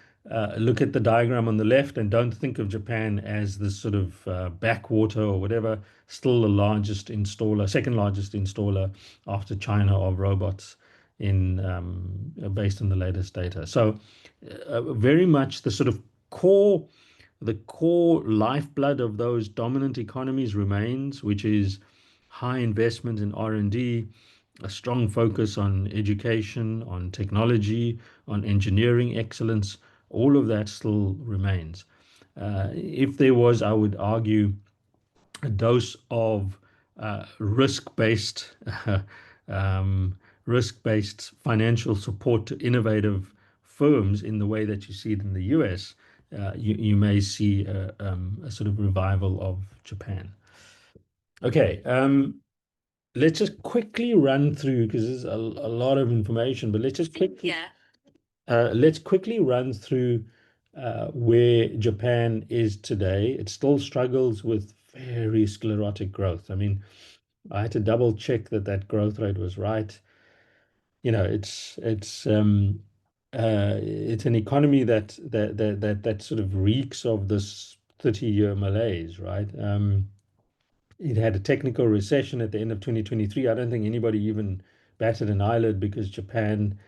diagram on the left and don't think of Japan as this sort of backwater or whatever. Still the largest installer, second largest installer after China of robots based on the latest data. So very much core the core lifeblood of those dominant economies remains, which is high investment in R&D, a strong focus on education, on technology, on engineering excellence. All of that still remains. If there was, I would argue, a dose of risk-based um, risk-based financial support to innovative firms in the way that you see it in the US, you may see a sort of revival of Japan. Okay, let's just quickly run through because there's a lot of information, but let's quickly run through where Japan is today. It still struggles with very sclerotic growth. I mean, I had to double check that that growth rate was right. You know, it's an economy that sort of reeks of this 30-year malaise, right? It had a technical recession at the end of 2023. I don't think anybody even batted an eyelid because Japan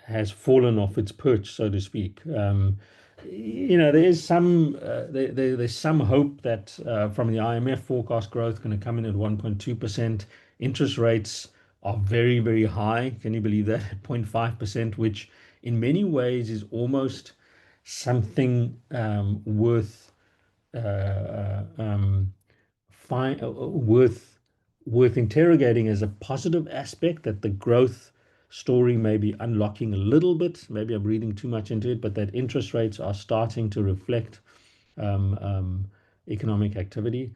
has fallen off its perch, so to speak. There is there's some hope that from the IMF forecast growth going to come in at 1.2%. Interest rates are very, very high. Can you believe that? At 0.5%, which in many ways is almost something worth fi worth interrogating as a positive aspect, that the growth story may be unlocking a little bit. Maybe I'm reading too much into it, but that interest rates are starting to reflect um, um, economic activity.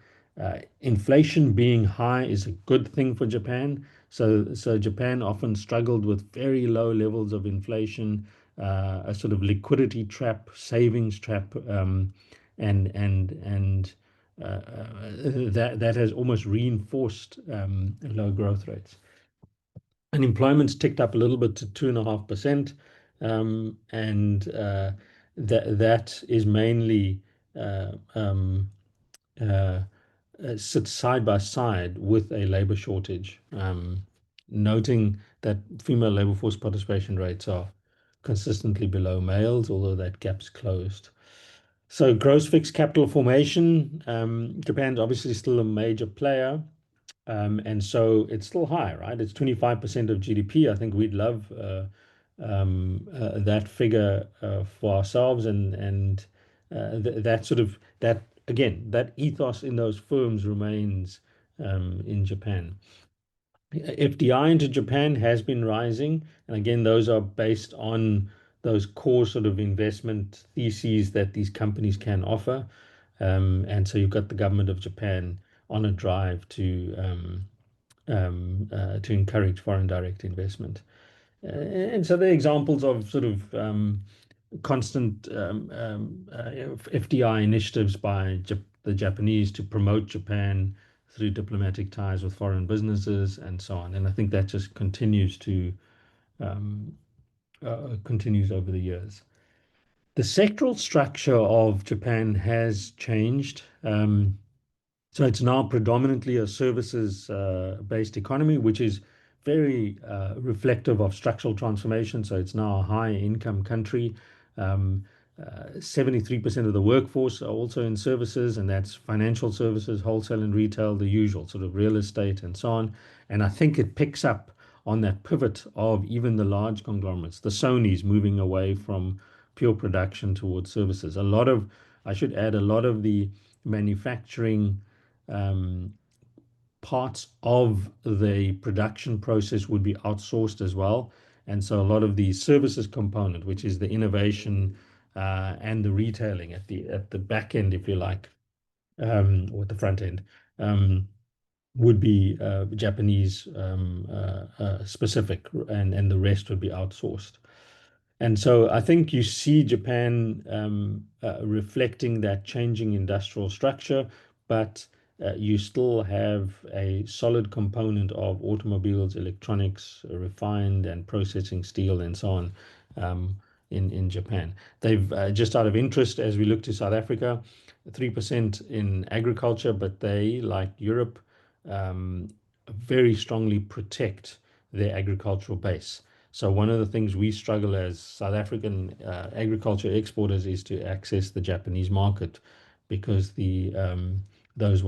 Inflation being high is a good thing for Japan. So Japan often struggled with very low levels of inflation, a sort of liquidity trap, savings trap, and that has almost reinforced low growth rates. Unemployment's ticked up a little bit to 2.5%, and that is mainly uh, um, uh, sits side by side with a labor shortage, noting that female labor force participation rates are consistently below males, although that gap's closed. So gross fixed capital formation, Japan's obviously still a major player, and so it's still high, right? It's 25% of GDP. I think we'd love that figure for ourselves, and that sort of that again, that ethos in those firms remains in Japan. FDI into Japan has been rising, and again, those are based on those core sort of investment theses that these companies can offer. And so you've got the government of Japan on a drive to encourage foreign direct investment. And so there are examples of sort of constant FDI initiatives by the Japanese to promote Japan through diplomatic ties with foreign businesses and so on. And I think that just um, continues over the years. The sectoral structure of Japan has changed. So it's now predominantly a services based economy, which is very reflective of structural transformation. So it's now a high income country. Um, 73% of the workforce are also in services, and that's financial services, wholesale and retail, the usual sort of real estate and so on. And I think it picks up on that pivot of even the large conglomerates, the Sonys moving away from pure production towards services. I should add, a lot of the manufacturing um, parts of the production process would be outsourced as well. And so a lot of the services component, which is the innovation and the retailing at the back end, if you like, or at the front end, um, would be Japanese specific, and the rest would be outsourced. And so I think you see Japan reflecting that changing industrial structure, but you still have a solid component of automobiles, electronics, refined and processing steel, and so on um, in Japan. They've just out of interest, as we look to South Africa, 3% in agriculture, but they, like Europe, um, very strongly protect their agricultural base. So one of the things we struggle as South African agriculture exporters is to access the Japanese market, because the those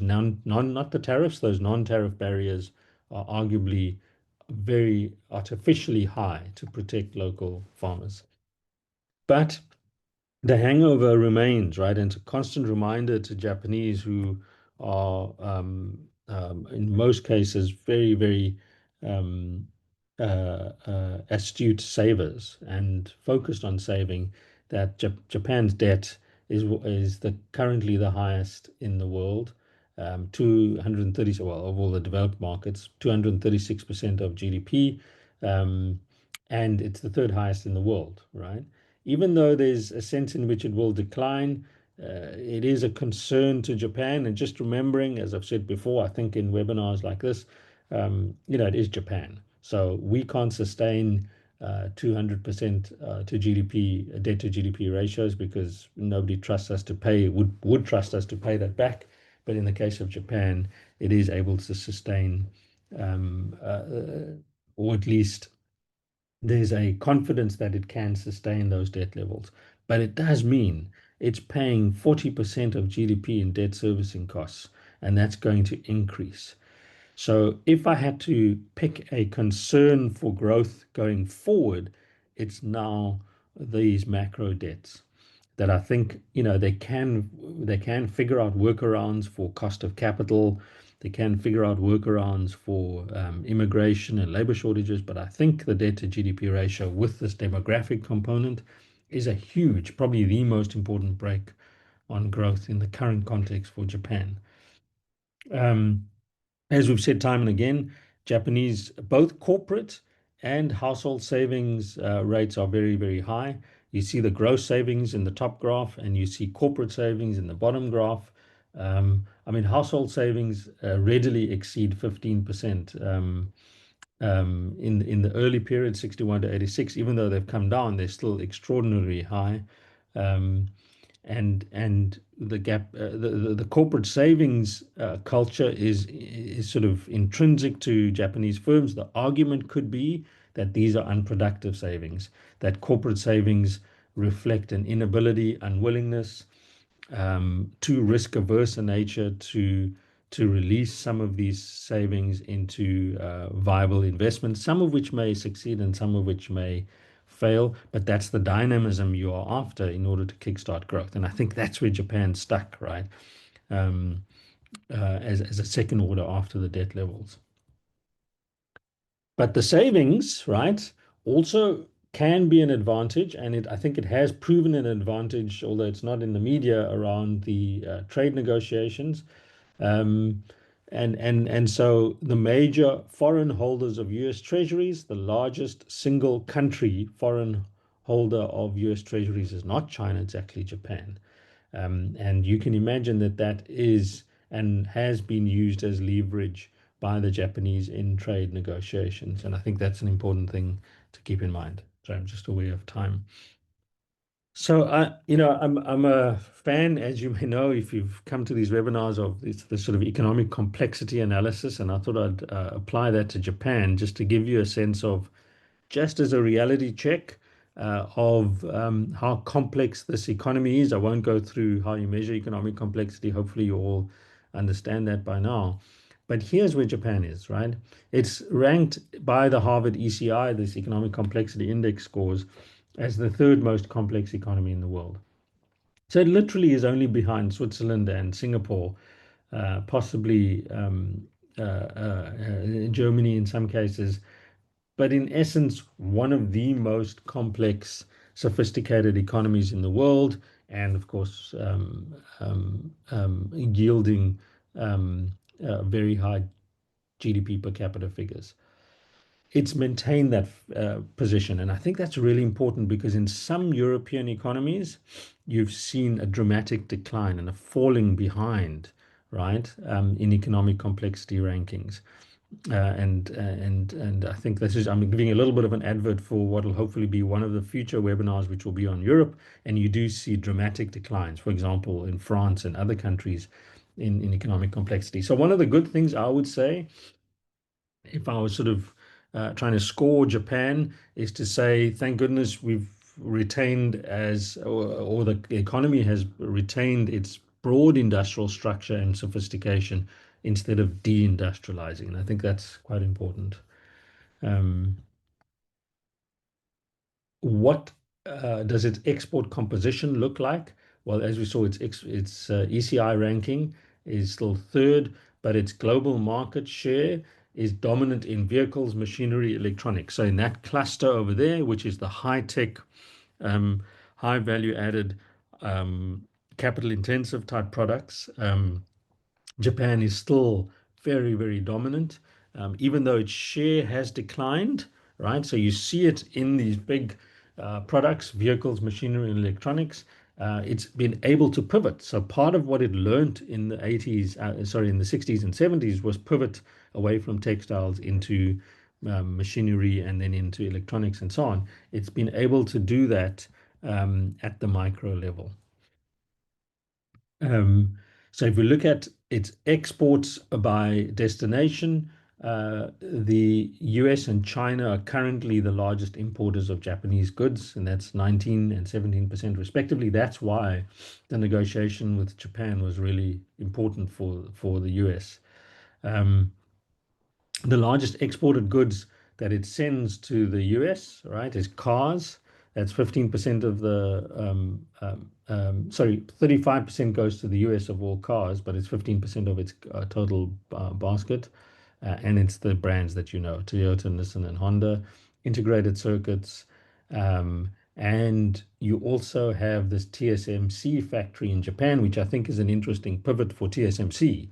not the tariffs, those non-tariff barriers are arguably very artificially high to protect local farmers. But the hangover remains, right? And it's a constant reminder to Japanese who are, in most cases, very, very um, astute savers and focused on saving, that Japan's debt is currently the highest in the world. 230, well, of all the developed markets, 236% of GDP, um, and it's the third highest in the world, right? Even though there's a sense in which it will decline, it is a concern to Japan. And just remembering, as I've said before, I think in webinars like this, it is Japan. So we can't sustain 200% to GDP, debt to GDP ratios, because nobody trusts us to pay, would trust us to pay that back. But in the case of Japan, it is able to sustain, um, or at least there's a confidence that it can sustain those debt levels. But it does mean it's paying 40% of GDP in debt servicing costs, and that's going to increase. So if I had to pick a concern for growth going forward, it's now these macro debts that I think, they can figure out workarounds for cost of capital. They can figure out workarounds for immigration and labor shortages. But I think the debt to GDP ratio with this demographic component is a huge, probably the most important brake on growth in the current context for Japan. Um, as we've said time and again, Japanese, both corporate and household savings rates are very, very high. You see the gross savings in the top graph, and you see corporate savings in the bottom graph. I mean, household savings readily exceed 15%. In the early period, 61 to 86, even though they've come down, they're still extraordinarily high. Um, and the gap, the corporate savings culture is sort of intrinsic to Japanese firms. The argument could be that these are unproductive savings, that corporate savings reflect an inability, unwillingness, too risk averse a nature to release some of these savings into viable investments, some of which may succeed and some of which may fail. But that's the dynamism you are after in order to kickstart growth. And I think that's where Japan's stuck, right? Um, as a second order after the debt levels. But the savings, right, also can be an advantage, and I think it has proven an advantage, although it's not in the media around the trade negotiations. Um, and so the major foreign holders of US Treasuries, the largest single country foreign holder of US Treasuries is not China, it's actually Japan. And you can imagine that that is and has been used as leverage by the Japanese in trade negotiations. And I think that's an important thing to keep in mind. So I'm just aware of time. So I'm a fan, as you may know, if you've come to these webinars of this sort of economic complexity analysis, and I thought I'd apply that to Japan just to give you a sense of, just as a reality check of how complex this economy is. I won't go through how you measure economic complexity. Hopefully, you all understand that by now. But here's where Japan is, right? It's ranked by the Harvard ECI, this Economic Complexity Index scores, as the third most complex economy in the world. So it literally is only behind Switzerland and Singapore, possibly Germany in some cases, but in essence, one of the most complex, sophisticated economies in the world, and of course, yielding very high GDP per capita figures. It's maintained that position. And I think that's really important because in some European economies, you've seen a dramatic decline and a falling behind, right, in economic complexity rankings. And I think this is, I'm giving a little bit of an advert for what will hopefully be one of the future webinars, which will be on Europe. And you do see dramatic declines, for example, in France and other countries in economic complexity. So one of the good things I would say, if I was sort of trying to score Japan, is to say, thank goodness we've retained or the economy has retained its broad industrial structure and sophistication instead of deindustrializing. And I think that's quite important. Um, what does its export composition look like? Well, as we saw, its ECI ranking is still third, but its global market share is dominant in vehicles, machinery, electronics. So in that cluster over there, which is the high-tech, high value added, capital intensive type products, Japan is still very, very dominant, even though its share has declined, right? So you see it in these big products, vehicles, machinery, and electronics. It's been able to pivot. So part of what it learned in the 80s, in the 60s and 70s was pivot away from textiles into machinery and then into electronics and so on. It's been able to do that at the micro level. Um, so if we look at its exports by destination, the US and China are currently the largest importers of Japanese goods, and that's 19 and 17% respectively. That's why the negotiation with Japan was really important for the US. Um, The largest exported goods that it sends to the US, right, is cars. That's 15% of the, sorry, 35% goes to the US of all cars, but it's 15% of its total basket. And it's the brands that you know, Toyota, Nissan, and Honda, integrated circuits. And you also have this TSMC factory in Japan, which I think is an interesting pivot for TSMC,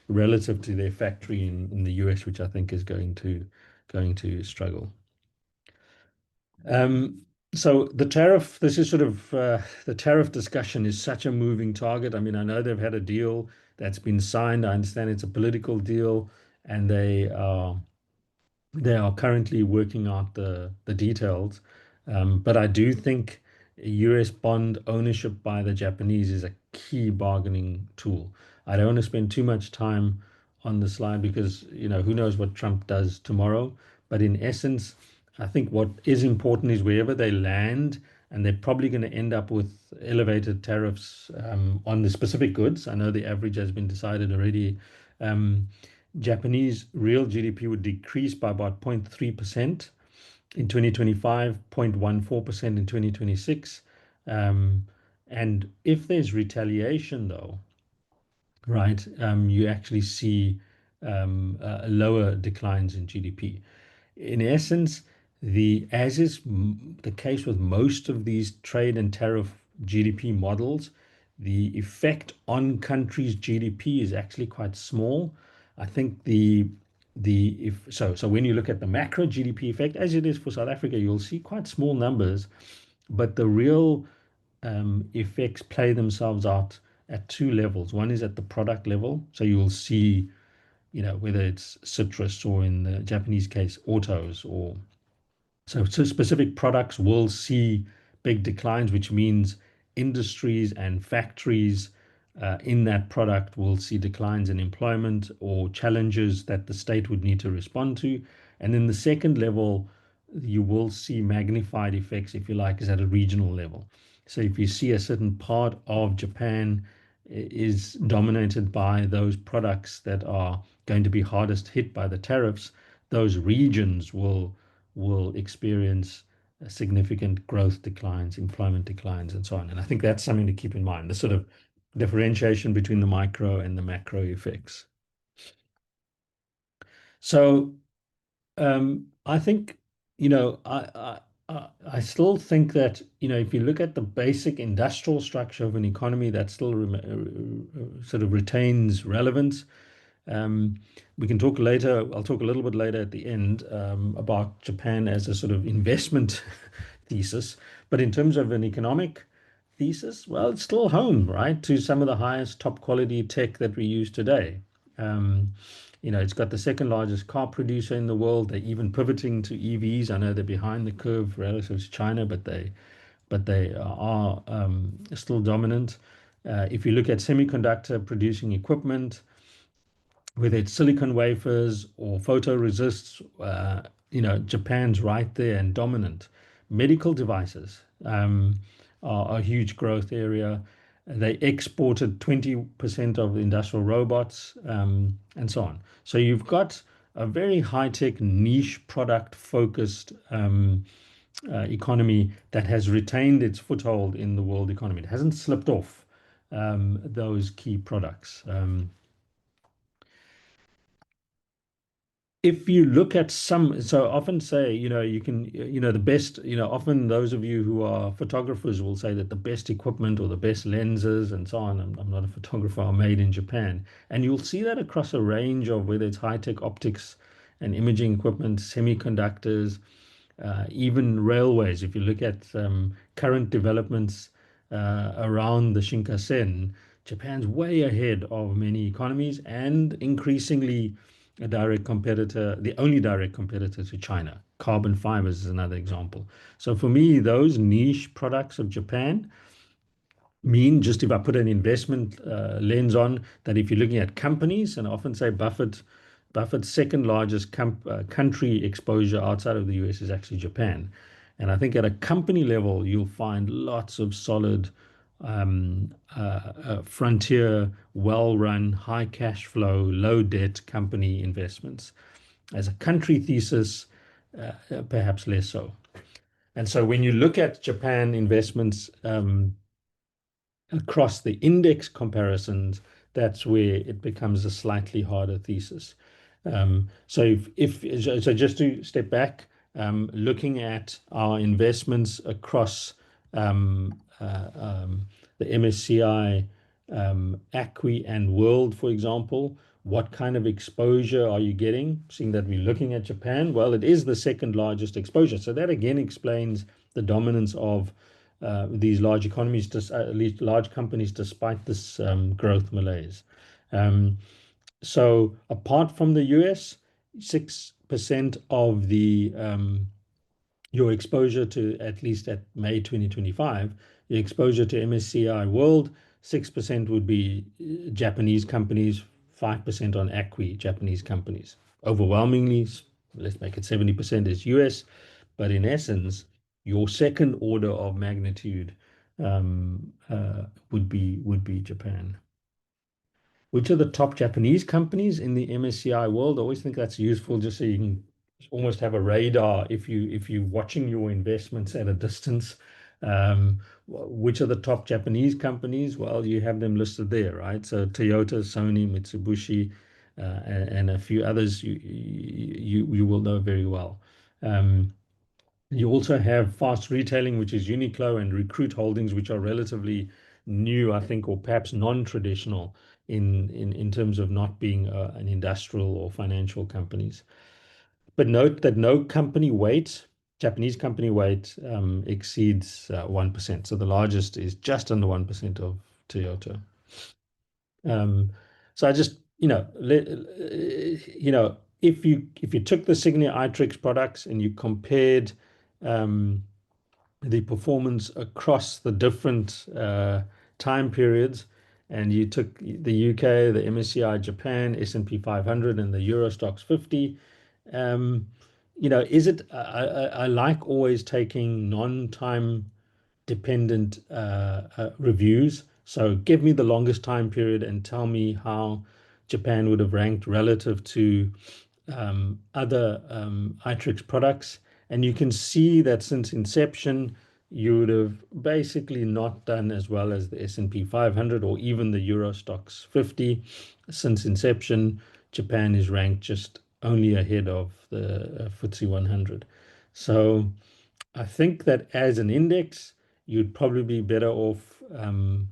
relative to their factory in the US, which I think is going to struggle. Um, so this is sort of the tariff discussion is such a moving target. I mean, I know they've had a deal that's been signed. I understand it's a political deal, and they are currently working out the details. But I do think US bond ownership by the Japanese is a key bargaining tool. I don't want to spend too much time on the slide because, who knows what Trump does tomorrow. But in essence, I think what is important is wherever they land, and they're probably going to end up with elevated tariffs on the specific goods. I know the average has been decided already. Um, Japanese real GDP would decrease by about 0.3% in 2025, 0.14% in 2026. Um, and if there's retaliation, though, right, you actually see lower declines in GDP. In essence, as is the case with most of these trade and tariff GDP models, the effect on countries' GDP is actually quite small. I think so when you look at the macro GDP effect, as it is for South Africa, you'll see quite small numbers, but the real effects play themselves out at two levels. One is at the product level, so you will see, whether it's citrus or in the Japanese case, autos or so specific products will see big declines, which means industries and factories in that product will see declines in employment or challenges that the state would need to respond to. And then the second level, you will see magnified effects, if you like, is at a regional level. So if you see a certain part of Japan is dominated by those products that are going to be hardest hit by the tariffs, those regions will experience significant growth declines, employment declines, and so on. And I think that's something to keep in mind, the sort of differentiation between the micro and the macro effects. So I think, I still think that, if you look at the basic industrial structure of an economy, that still sort of retains relevance. Um, we can talk later. I'll talk a little bit later at the end about Japan as a sort of investment thesis. But in terms of an economic thesis, well, it's still home, right, to some of the highest top quality tech that we use today. Um, it's got the second largest car producer in the world. They're even pivoting to EVs. I know they're behind the curve relative to China, but they are still dominant. If you look at semiconductor producing equipment, whether it's silicon wafers or photoresists, Japan's right there and dominant. Medical devices are a huge growth area. They exported 20% of the industrial robots, and so on. So you've got a very high-tech, niche product-focused economy that has retained its foothold in the world economy. It hasn't slipped off those key products. If you look at so often say, you can, the best, often those of you who are photographers will say that the best equipment or the best lenses and so on, I'm not a photographer, are made in Japan. And you'll see that across a range of whether it's high-tech optics and imaging equipment, semiconductors, even railways. If you look at current developments around the Shinkansen, Japan's way ahead of many economies and increasingly a direct competitor, the only direct competitor to China. Carbon fibers is another example. So for me, those niche products of Japan mean, just if I put an investment lens on, that if you're looking at companies, and I often say Buffett's second largest country exposure outside of the US is actually Japan. And I think at a company level, you'll find lots of solid frontier, well-run, high cash flow, low debt company investments. As a country thesis, perhaps less so. And so when you look at Japan investments across the index comparisons, that's where it becomes a slightly harder thesis. So just to step back, looking at our investments across the MSCI, ACWI, and World, for example, what kind of exposure are you getting? Seeing that we're looking at Japan, well, it is the second largest exposure. So that again explains the dominance of these large economies, at least large companies, despite this growth malaise. Um, so apart from the US, 6% of the your exposure to, at least at May 2025, your exposure to MSCI World, 6% would be Japanese companies, 5% on ACWI, Japanese companies. Overwhelmingly, let's make it 70% is US, but in essence, your second order of magnitude would be Japan. Which are the top Japanese companies in the MSCI world? I always think that's useful just so you can almost have a radar if you're watching your investments at a distance. Which are the top Japanese companies? Well, you have them listed there, right? So Toyota, Sony, Mitsubishi, and a few others you will know very well. You also have fast retailing, which is Uniqlo, and Recruit Holdings, which are relatively new, I think, or perhaps non-traditional in terms of not being an industrial or financial companies. But note that no company weight, Japanese company weight, exceeds 1%. So the largest is just under 1% of Toyota. So I just, if you took the Signia iTrix products and you compared the performance across the different time periods, and you took the UK, the MSCI Japan, S&P 500, and the Euro Stoxx 50, is it? I like always taking non-time dependent reviews. So give me the longest time period and tell me how Japan would have ranked relative to other iTrix products. And you can see that since inception, you would have basically not done as well as the S&P 500 or even the Euro Stoxx 50. Since inception, Japan is ranked just only ahead of the FTSE 100. So I think that as an index, you'd probably be better off. I'm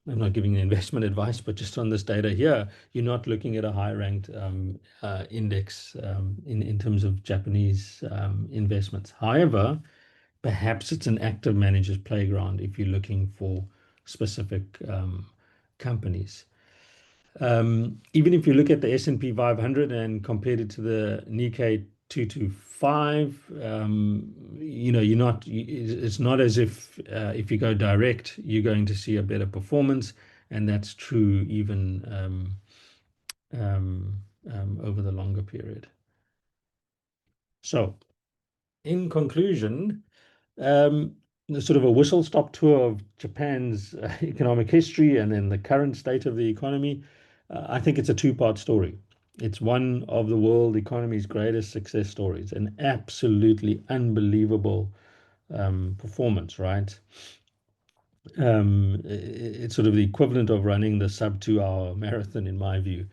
not giving investment advice, but just on this data here, you're not looking at a high ranked index in terms of Japanese investments. However, perhaps it's an active manager's playground if you're looking for specific companies. Even if you look at the S&P 500 and compare it to the Nikkei 225, it's not as if you go direct, you're going to see a better performance, and that's true even over the longer period. So, in conclusion, sort of a whistle-stop tour of Japan's economic history and then the current state of the economy. I think it's a two-part story. It's one of the world economy's greatest success stories, an absolutely unbelievable performance, right? It's sort of the equivalent of running the sub 2 hour marathon, in my view.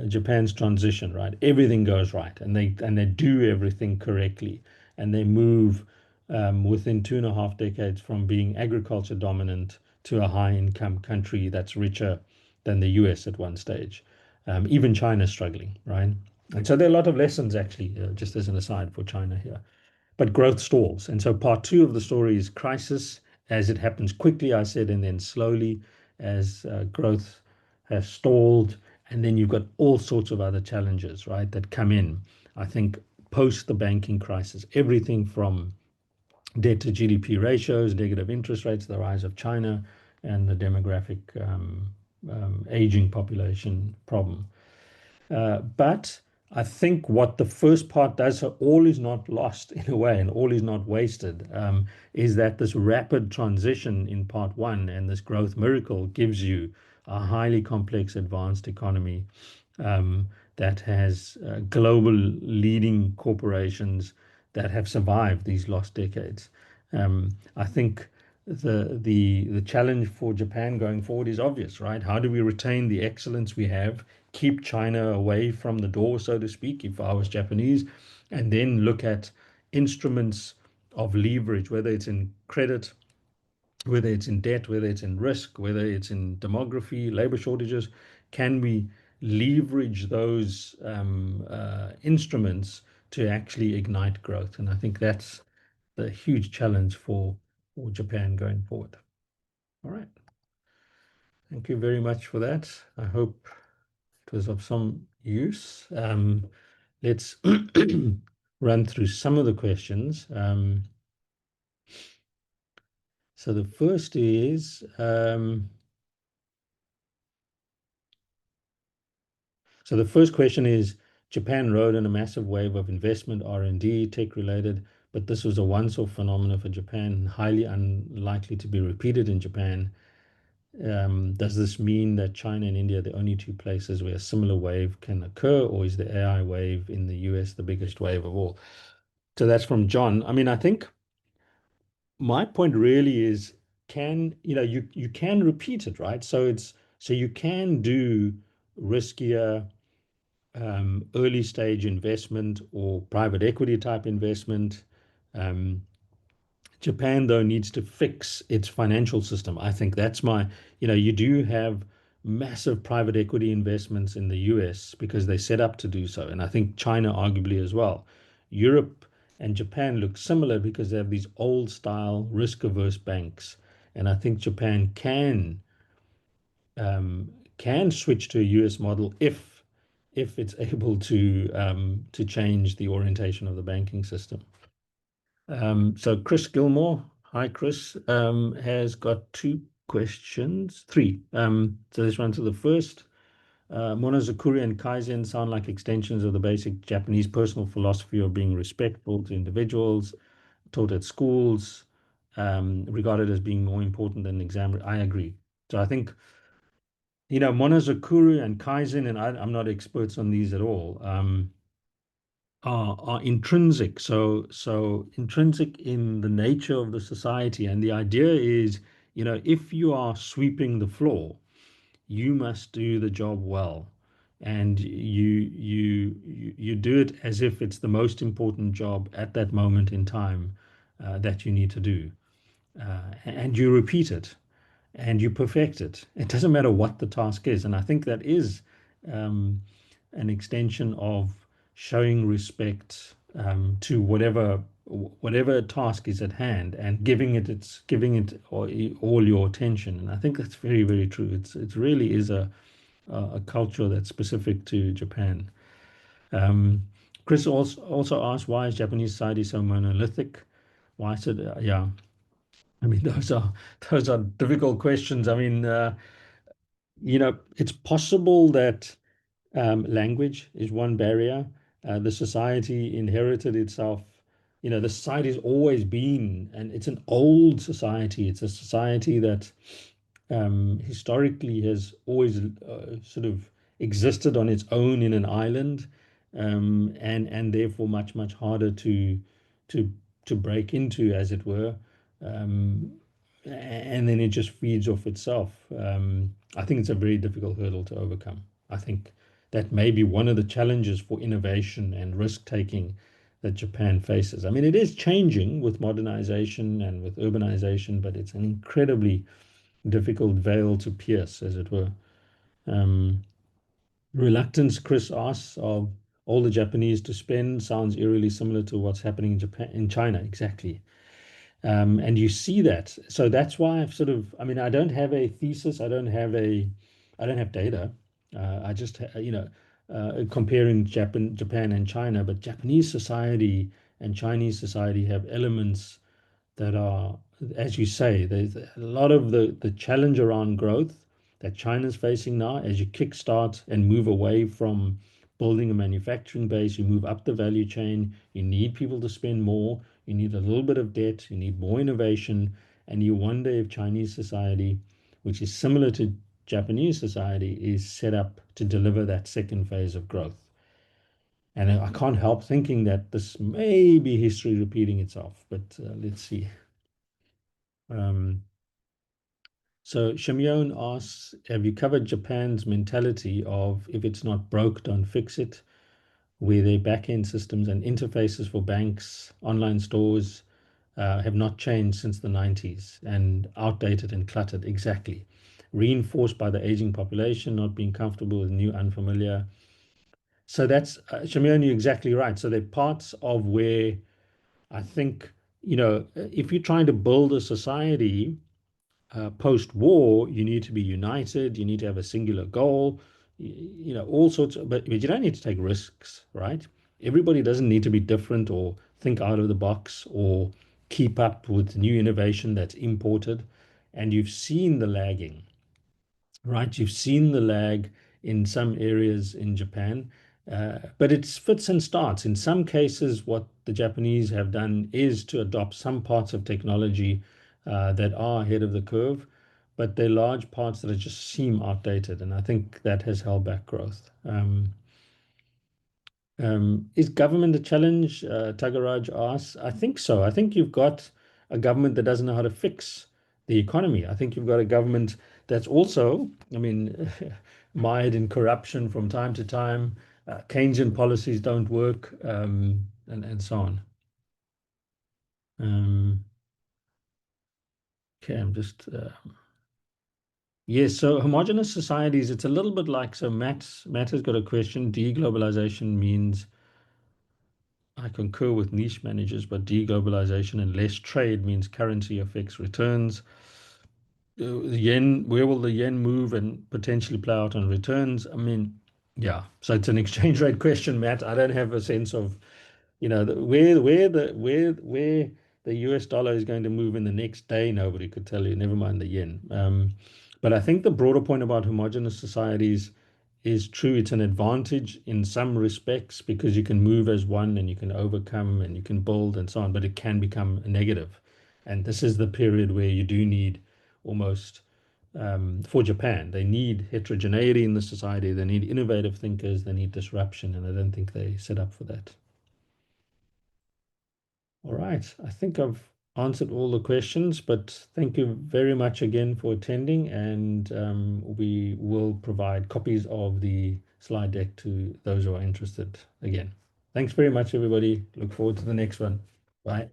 Japan's transition, right? Everything goes right, and they do everything correctly, and they move within 2.5 decades from being agriculture dominant to a high income country that's richer than the US at one stage. Even China's struggling, right? And so there are a lot of lessons, actually, just as an aside for China here. But growth stalls. And so part two of the story is crisis, as it happens quickly, I said, and then slowly as growth has stalled. And then you've got all sorts of other challenges, right, that come in. I think post the banking crisis, everything from debt to GDP ratios, negative interest rates, the rise of China, and the demographic aging population problem. But I think what the first part does, so all is not lost in a way, and all is not wasted, is that this rapid transition in part one and this growth miracle gives you a highly complex advanced economy that has global leading corporations that have survived these lost decades. I think the challenge for Japan going forward is obvious, right? How do we retain the excellence we have, keep China away from the door, so to speak, if I was Japanese, and then look at instruments of leverage, whether it's in credit, whether it's in debt, whether it's in risk, whether it's in demography, labor shortages. Can we leverage those instruments to actually ignite growth? And I think that's the huge challenge for Japan going forward. All right. Thank you very much for that. I hope it was of some use. Let's run through some of the questions. So the first is, so the first question is, Japan rode on a massive wave of investment, R&D, tech related, but this was a once-off phenomenon for Japan, highly unlikely to be repeated in Japan. Does this mean that China and India are the only two places where a similar wave can occur, or is the AI wave in the US the biggest wave of all? So that's from John. I mean, I think my point really is, you can repeat it, right? So you can do riskier early stage investment or private equity type investment. Um, Japan, though, needs to fix its financial system. I think that's you do have massive private equity investments in the US because they set up to do so. And I think China, arguably, as well. Europe and Japan look similar because they have these old style risk averse banks. And I think Japan um, can switch to a US model if it's able to change the orientation of the banking system. So Chris Gilmore, hi Chris, has got two questions, three. So let's run to the first. Monozukuri and Kaizen sound like extensions of the basic Japanese personal philosophy of being respectful to individuals, taught at schools, regarded as being more important than exam. I agree. So I think, Monozukuri and Kaizen, and I'm not experts on these at all, are intrinsic. So intrinsic in the nature of the society. And the idea is, if you are sweeping the floor, you must do the job well. And you do it as if it's the most important job at that moment in time that you need to do. And you repeat it and you perfect it. It doesn't matter what the task is. And I think that is um, an extension of showing respect to whatever task is at hand and giving it all your attention. And I think that's very, very true. It really is a culture that's specific to Japan. Um, Chris also asked, why is Japanese society so monolithic? Why is it? Yeah, I mean, those are difficult questions. I mean, it's possible that language is one barrier. The society inherited itself. The society has always been, and it's an old society. It's a society that historically has always sort of existed on its own in an island, and therefore much much harder to to break into, as it were. Um, and then it just feeds off itself. I think it's a very difficult hurdle to overcome. I think that may be one of the challenges for innovation and risk taking that Japan faces. I mean, it is changing with modernization and with urbanization, but it's an incredibly difficult veil to pierce, as it were. Um, Reluctance, Chris asks, of all the Japanese to spend sounds eerily similar to what's happening in Japan, in China, exactly. And you see that. So that's why I've sort of, I mean, I don't have a thesis. I don't have data. I just, comparing Japan and China, but Japanese society and Chinese society have elements that are, as you say, there's a lot of the challenge around growth that China's facing now as you kickstart and move away from building a manufacturing base, you move up the value chain, you need people to spend more, you need a little bit of debt, you need more innovation, and you wonder if Chinese society, which is similar to Japanese society, is set up to deliver that second phase of growth. And I can't help thinking that this may be history repeating itself, but let's see. Um, so Shimyon asks, have you covered Japan's mentality of if it's not broke, don't fix it, where their back-end systems and interfaces for banks, online stores have not changed since the 90s and outdated and cluttered, exactly. Reinforced by the aging population, not being comfortable with new, unfamiliar. So that's, Shimyon, you're exactly right. So there are parts of where I think, if you're trying to build a society post-war, you need to be united. You need to have a singular goal. All sorts of, but you don't need to take risks, right? Everybody doesn't need to be different or think out of the box or keep up with new innovation that's imported. And you've seen the lagging, right? You've seen the lag in some areas in Japan, but it's fits and starts. In some cases, what the Japanese have done is to adopt some parts of technology that are ahead of the curve, but there are large parts that just seem outdated, and I think that has held back growth. Is government a challenge? Tagaraj asks. I think so. I think you've got a government that doesn't know how to fix the economy. I think you've got a government that's also, I mean, mired in corruption from time to time. Keynesian policies don't work, and so on. Um, okay, I'm just. Yes, so homogeneous societies, it's a little bit like, so Matt has got a question. Deglobalization means I concur with niche managers, but deglobalization and less trade means currency affects returns. The yen, where will the yen move and potentially play out on returns? I mean, yeah. So it's an exchange rate question, Matt. I don't have a sense of, where the US dollar is going to move in the next day. Nobody could tell you. Never mind the yen. But I think the broader point about homogeneous societies is true. It's an advantage in some respects because you can move as one and you can overcome and you can build and so on, but it can become a negative. And this is the period where you do need almost, for Japan, they need heterogeneity in the society, they need innovative thinkers, they need disruption, and I don't think they set up for that. All right, I think I've answered all the questions, but thank you very much again for attending, and we will provide copies of the slide deck to those who are interested again. Thanks very much, everybody. Look forward to the next one. Bye.